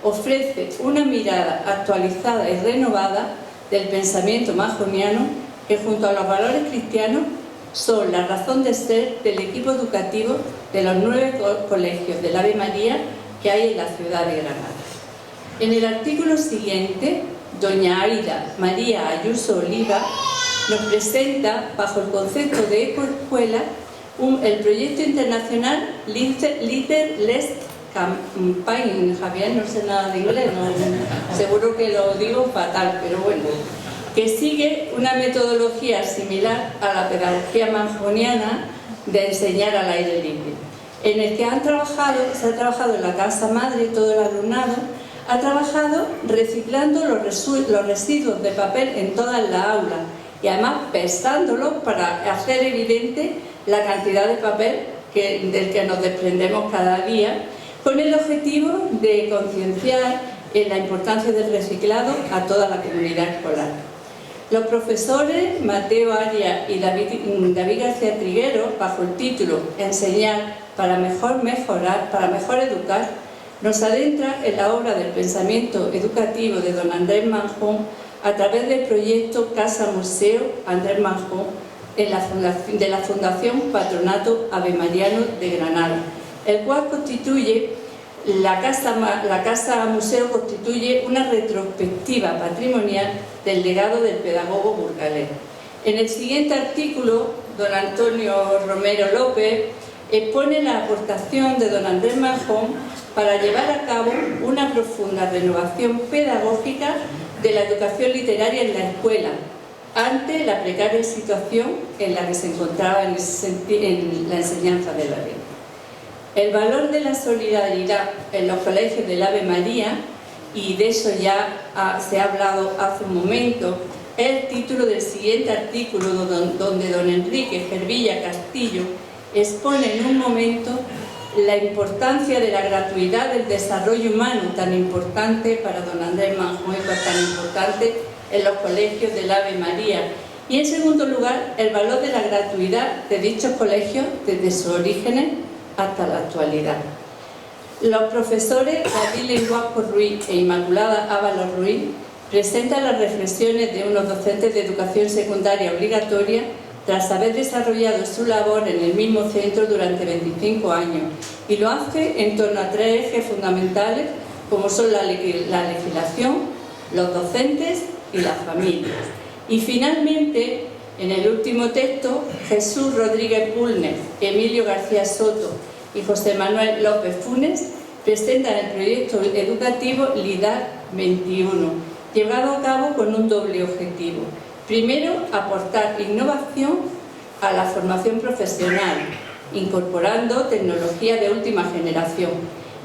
ofrece una mirada actualizada y renovada del pensamiento manjoniano que, junto a los valores cristianos, son la razón de ser del equipo educativo de los 9 colegios del Ave María que hay en la ciudad de Granada. En el artículo siguiente, doña Aida María Ayuso Oliva nos presenta, bajo el concepto de ecoescuela, el proyecto internacional Liter Les Campaign. Javier, no sé nada de inglés, seguro que lo digo fatal, pero bueno, que sigue una metodología similar a la pedagogía manjoniana de enseñar al aire libre, en el que se ha trabajado en la casa madre, todo el alumnado ha trabajado reciclando los residuos de papel en todas las aulas y además pesándolos para hacer evidente la cantidad de papel del que nos desprendemos cada día, con el objetivo de concienciar en la importancia del reciclado a toda la comunidad escolar. Los profesores Mateo Arias y David García Triguero, bajo el título Enseñar para mejor mejorar, para mejor educar, nos adentra en la obra del pensamiento educativo de don Andrés Manjón a través del proyecto Casa Museo Andrés Manjón de la Fundación Patronato Avemariano de Granada, el cual constituye, la casa museo constituye una retrospectiva patrimonial del legado del pedagogo burgalés. En el siguiente artículo, don Antonio Romero López expone la aportación de don Andrés Manjón para llevar a cabo una profunda renovación pedagógica de la educación literaria en la escuela, ante la precaria situación en la que se encontraba en la enseñanza de la lengua. El valor de la solidaridad en los colegios del Ave María, y de eso ya se ha hablado hace un momento, es el título del siguiente artículo, donde don Enrique Gervilla Castillo expone en un momento la importancia de la gratuidad del desarrollo humano, tan importante para don Andrés Manjón y tan importante en los colegios del Ave María. Y en segundo lugar, el valor de la gratuidad de dichos colegios desde sus orígenes hasta la actualidad. Los profesores David Lenguasco Ruiz e Inmaculada Ábalos Ruiz presentan las reflexiones de unos docentes de educación secundaria obligatoria tras haber desarrollado su labor en el mismo centro durante 25 años, y lo hace en torno a 3 ejes fundamentales como son la legislación, los docentes y las familias. Y finalmente, en el último texto, Jesús Rodríguez Bulnes, Emilio García Soto y José Manuel López Funes presentan el proyecto educativo LIDAR 21, llevado a cabo con un doble objetivo. Primero, aportar innovación a la formación profesional, incorporando tecnología de última generación.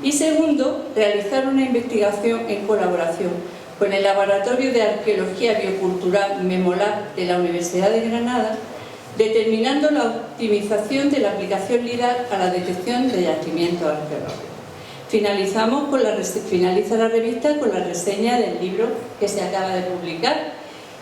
Y segundo, realizar una investigación en colaboración con el Laboratorio de Arqueología Biocultural MEMOLAB de la Universidad de Granada, determinando la optimización de la aplicación LIDAR a la detección de yacimientos arqueológicos. Finaliza la revista con la reseña del libro que se acaba de publicar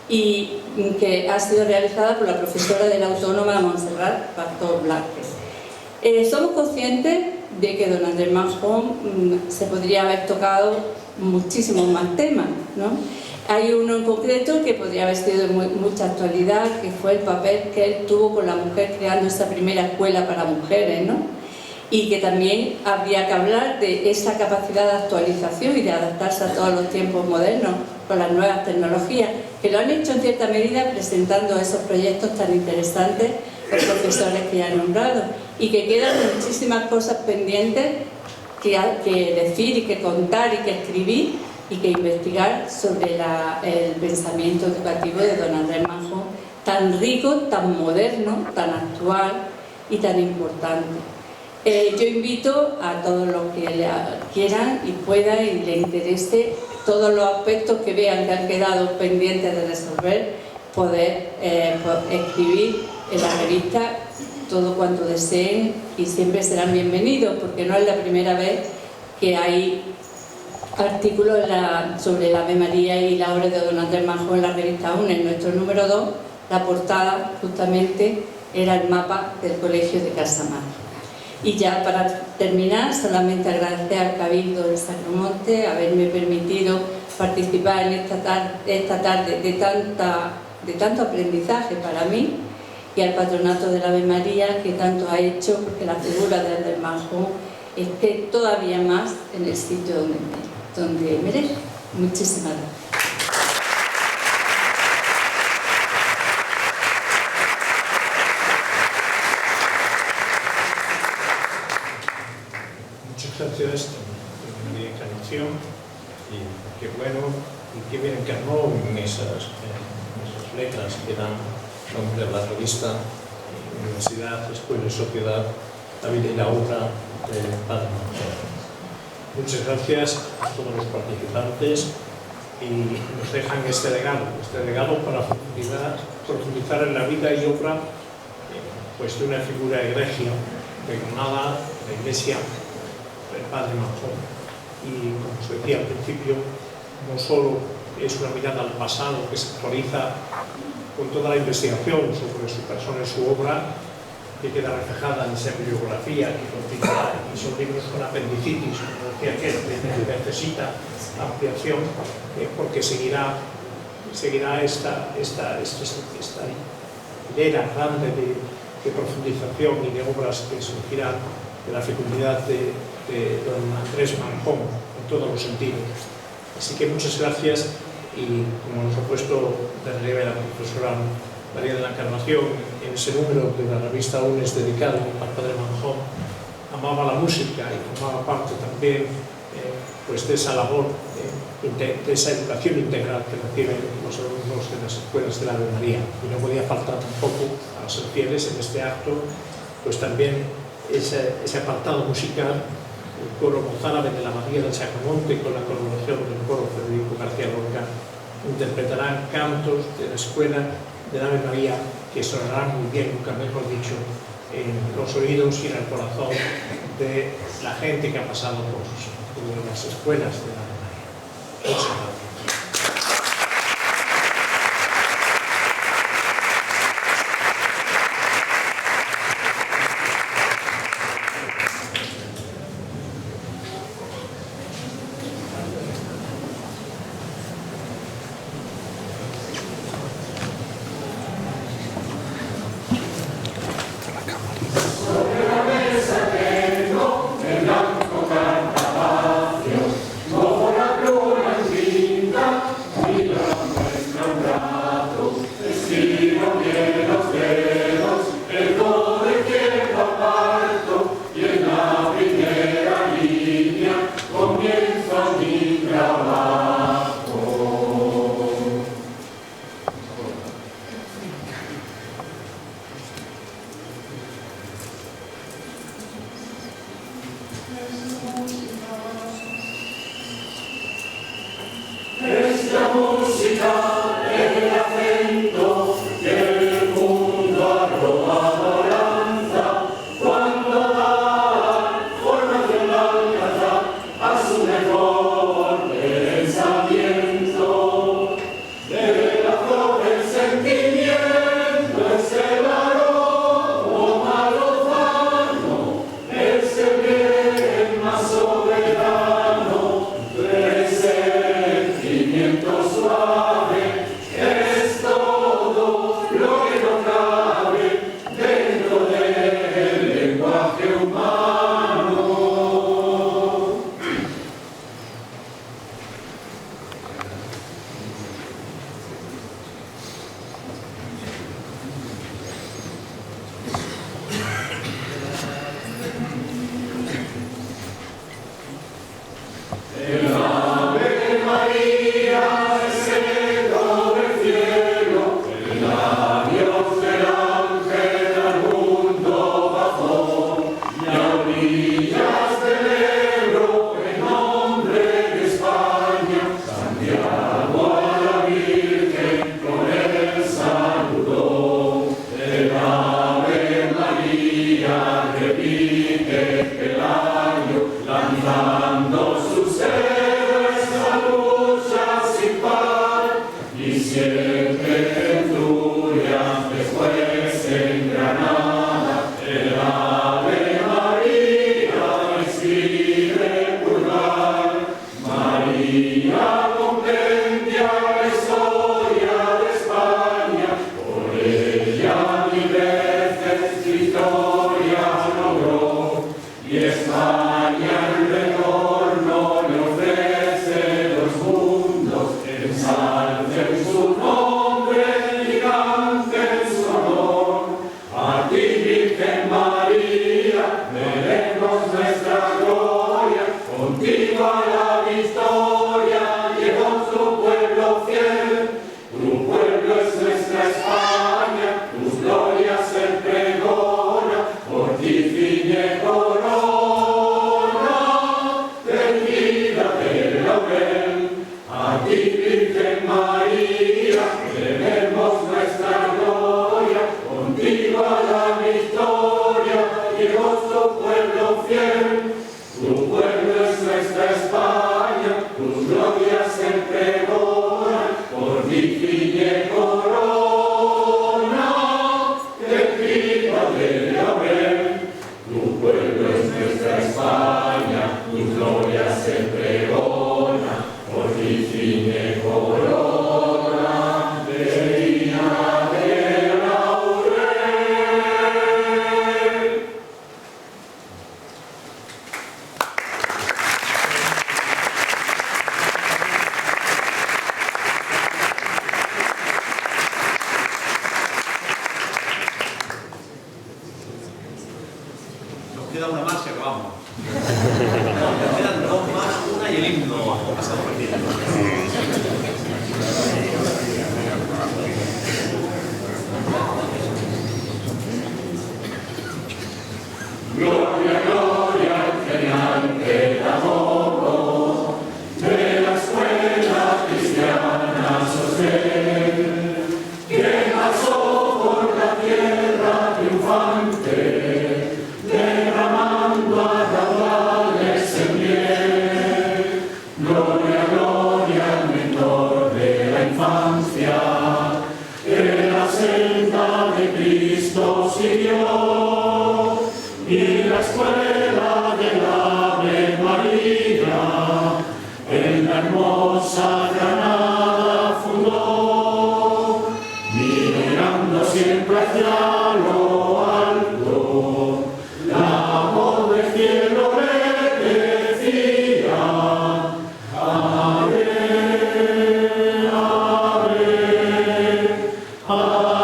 y que ha sido realizada por la profesora de la Autónoma Montserrat Pastor Blanques. Somos conscientes de que don Andrés Manjón se podría haber tocado muchísimos más temas, ¿no? Hay uno en concreto que podría haber sido de mucha actualidad, que fue el papel que él tuvo con la mujer creando esa primera escuela para mujeres, ¿no? Y que también habría que hablar de esa capacidad de actualización y de adaptarse a todos los tiempos modernos con las nuevas tecnologías, que lo han hecho en cierta medida presentando esos proyectos tan interesantes los profesores que ya he nombrado, y que quedan muchísimas cosas pendientes que decir y que contar y que escribir y que investigar sobre el pensamiento educativo de don Andrés Manjón, tan rico, tan moderno, tan actual y tan importante. Yo invito a todos los que quieran y puedan y les interese todos los aspectos que vean que han quedado pendientes de resolver, poder escribir en la revista todo cuanto deseen, y siempre serán bienvenidos, porque no es la primera vez que hay artículos sobre la Ave María y la obra de don Andrés Manjón en la revista UNE. En nuestro número 2, la portada justamente era el mapa del colegio de Casamar. Y ya para terminar, solamente agradecer al Cabildo del Sacromonte haberme permitido participar en esta tarde de tanto aprendizaje para mí, y al Patronato de la Ave María, que tanto ha hecho porque la figura de Andrés Manjón esté todavía más en el sitio donde merece. Muchísimas gracias. Muchas gracias por mi encarnación, y qué bueno y qué bien encarnó en esas letras que dan nombre a la revista Universidad, Escuela y Sociedad, la vida y la obra de Padre Manjón. Muchas gracias a todos los participantes, y nos dejan este legado para profundizar en la vida y obra pues, de una figura egregia de Granada, de la Iglesia, del Padre Manjón. Y como os decía al principio, no solo es una mirada al pasado que se actualiza con toda la investigación sobre su persona y su obra, que queda reflejada en esa bibliografía que continúa, y son libros con apendicitis, como decía aquel, que necesita ampliación, porque seguirá esta hilera grande de profundización y de obras que surgirán la fecundidad de don Andrés Manjón en todos los sentidos. Así que muchas gracias, y como nos ha puesto de relieve la profesora María de la Encarnación en ese número de la revista UNES dedicado al padre Manjón, amaba la música y formaba parte también pues de esa labor, de esa educación integral que reciben los alumnos de las escuelas de la Ave María. Y no podía faltar tampoco a ser fieles en este acto, pues también ese apartado musical, el coro mozárabe de la María del Sacromonte, con la colaboración del coro Federico García Lorca, interpretarán cantos de la escuela de la Ave María que sonarán muy bien, nunca mejor dicho, en los oídos y en el corazón de la gente que ha pasado por las escuelas de la Ave María. Muchas gracias. queda una más y acabamos. Nos quedan dos más, una y el himno. Pasado por aquí. Gloria, gloria al genial pedagogo de la escuela cristiana sostén, que pasó por la tierra triunfante, derramando a raudales el bien. Gloria, gloria al mentor de la infancia, que la senda de Cristo siguió. Y la escuela de la Ave María en la hermosa Granada fundó, mirando siempre hacia lo alto, la voz del cielo le decía: Ave, Ave, Ave.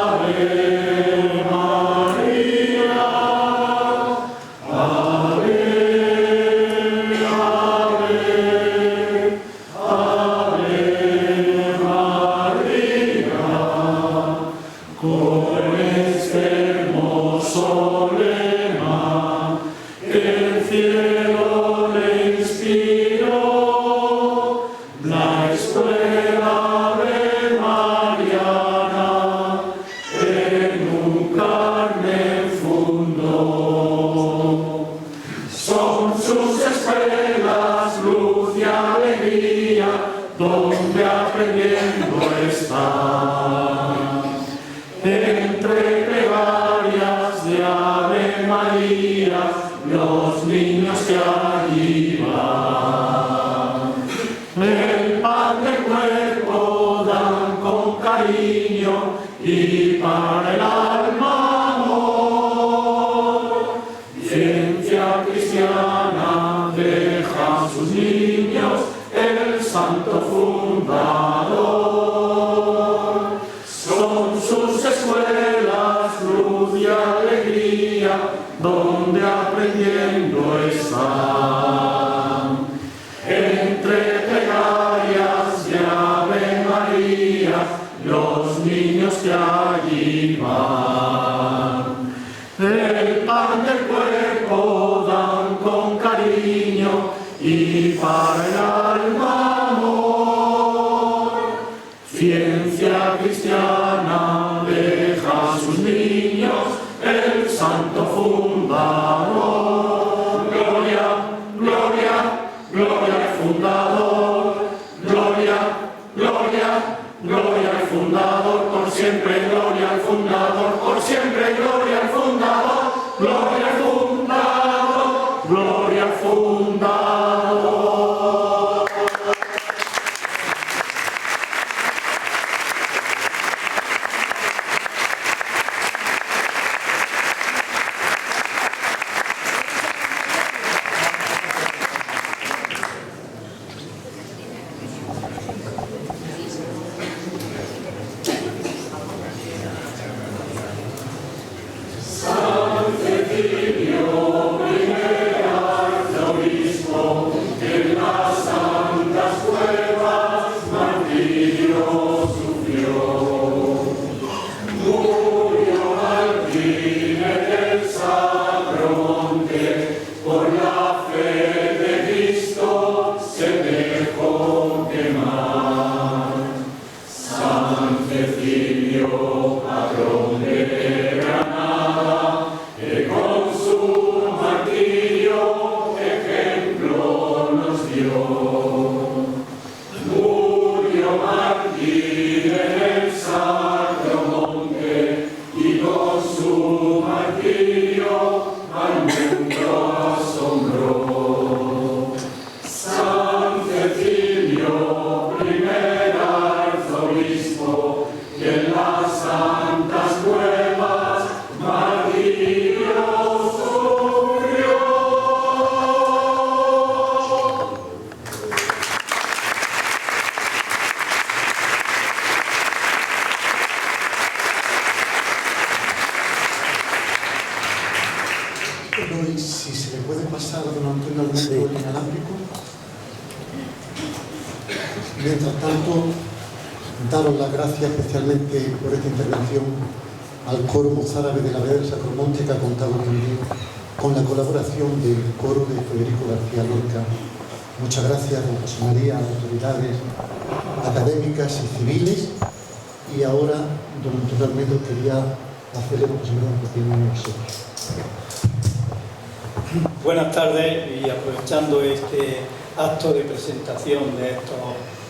Donde aprendiendo está, entre plegarias de Ave María, los niños que allí van, el pan del cuerpo dan con cariño y para el alma amor. Ciencia cristiana deja a sus niños el santo fundador. Son sus escuelas luz y alegría, donde aprendiendo están. Entre plegarias de Ave María, los niños que allí van, el pan del cuerpo dan con cariño y para el alma amor. Ciencia cristiana deja a sus niños el santo fundador. Gloria, gloria, gloria al fundador. Gloria, gloria, gloria al fundador. Por siempre gloria al fundador. Por siempre gloria al fundador. Gloria al fundador. Gloria al fundador. Y si se le puede pasar a don Antonio Alberto el inalámbrico. Mientras tanto, daros las gracias especialmente por esta intervención al coro mozárabe de la Vega del Sacromonte, que ha contado también con la colaboración del coro de Federico García Lorca. Muchas gracias, don José María, autoridades académicas y civiles. Y ahora, don Antonio Alberto quería hacerle un pequeño obsequio. Buenas tardes, y aprovechando este acto de presentación de estos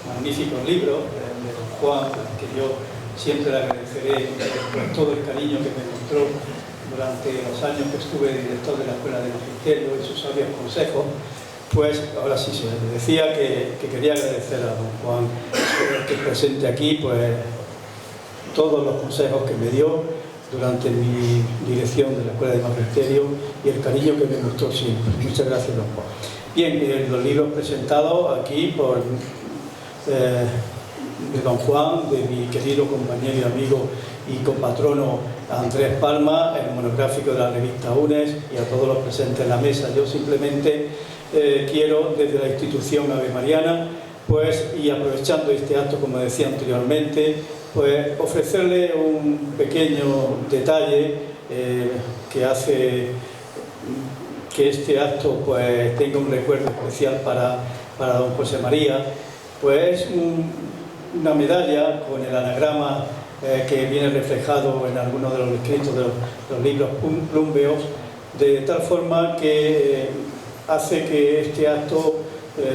magníficos libros de don Juan, que yo siempre le agradeceré por todo el cariño que me mostró durante los años que estuve director de la Escuela de Magisterio y sus sabios consejos, pues ahora sí se le decía que quería agradecer a don Juan que presente aquí pues todos los consejos que me dio durante mi dirección de la Escuela de Magisterio y el cariño que me mostró siempre. Muchas gracias, don Juan. Bien, los libros presentados aquí por de don Juan, de mi querido compañero y amigo y compatrono Andrés Palma, el monográfico de la revista UNES, y a todos los presentes en la mesa. Yo simplemente quiero, desde la institución Ave Mariana, pues, y aprovechando este acto, como decía anteriormente, pues ofrecerle un pequeño detalle que hace que este acto pues tenga un recuerdo especial para don José María. Pues una medalla con el anagrama que viene reflejado en algunos de los escritos de los libros plúmbeos, de tal forma que hace que este acto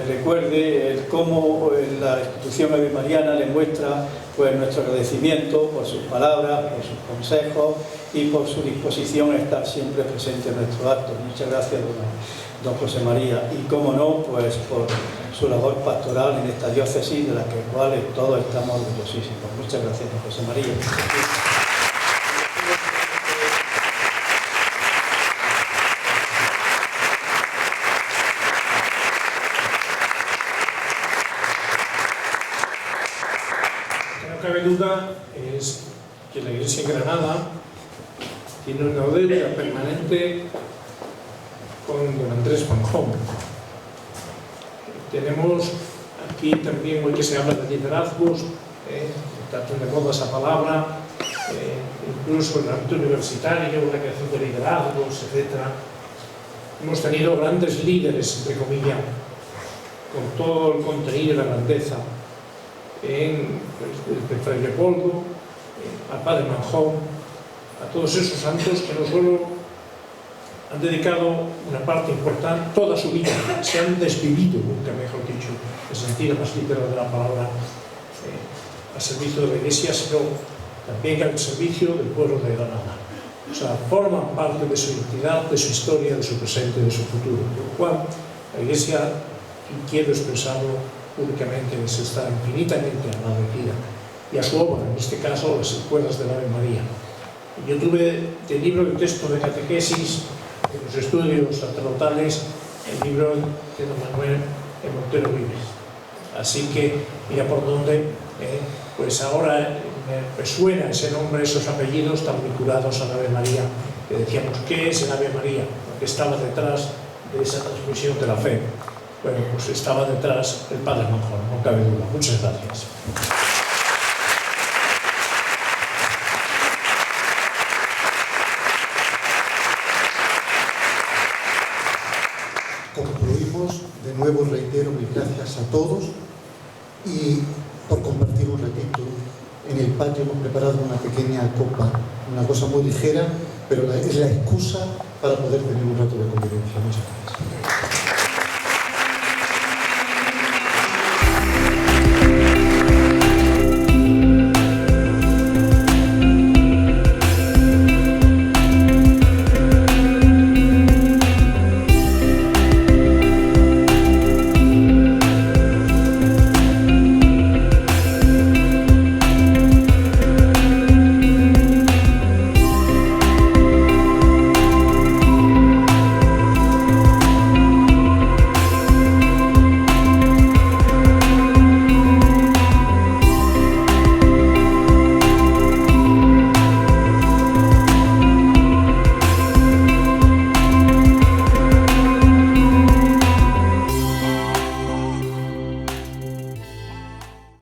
recuerde cómo la institución Ave Mariana le muestra pues nuestro agradecimiento por sus palabras, por sus consejos y por su disposición a estar siempre presente en nuestros actos. Muchas gracias, don José María, y cómo no, pues por su labor pastoral en esta diócesis, de la cual todos estamos orgullosísimos. Muchas gracias, don José María. No cabe duda es que la Iglesia en Granada tiene una deuda permanente con don Andrés Manjón. Tenemos aquí también, hoy que se habla de liderazgos, está tan de moda esa palabra, incluso en el ámbito universitario, la creación de liderazgos, etc. Hemos tenido grandes líderes, entre comillas, con todo el contenido y la grandeza, el Fray Leopoldo, al Padre Manjón, a todos esos santos que no solo han dedicado una parte importante, toda su vida, se han desvivido, nunca mejor dicho, en el sentido más literal de la palabra, al servicio de la Iglesia, sino también al servicio del pueblo de Granada. O sea, forman parte de su identidad, de su historia, de su presente y de su futuro. Por lo cual, la Iglesia, y quiero expresarlo públicamente, les está infinitamente agradecida, y a su obra, en este caso, las escuelas de la Ave María. Yo tuve de libro de texto de catequesis, de los estudios sacerdotales, el libro de don Manuel Montero Vives. Así que, mira por dónde, pues ahora me suena ese nombre, esos apellidos tan vinculados a la Ave María, que decíamos, ¿qué es el Ave María? Porque estaba detrás de esa transmisión de la fe. Bueno, pues estaba detrás el Padre Manjón, no cabe duda. Muchas gracias. Concluimos, de nuevo reitero mis gracias a todos, y por compartir un ratito. En el patio hemos preparado una pequeña copa, una cosa muy ligera, pero es la excusa para poder tener un rato de convivencia. Muchas gracias.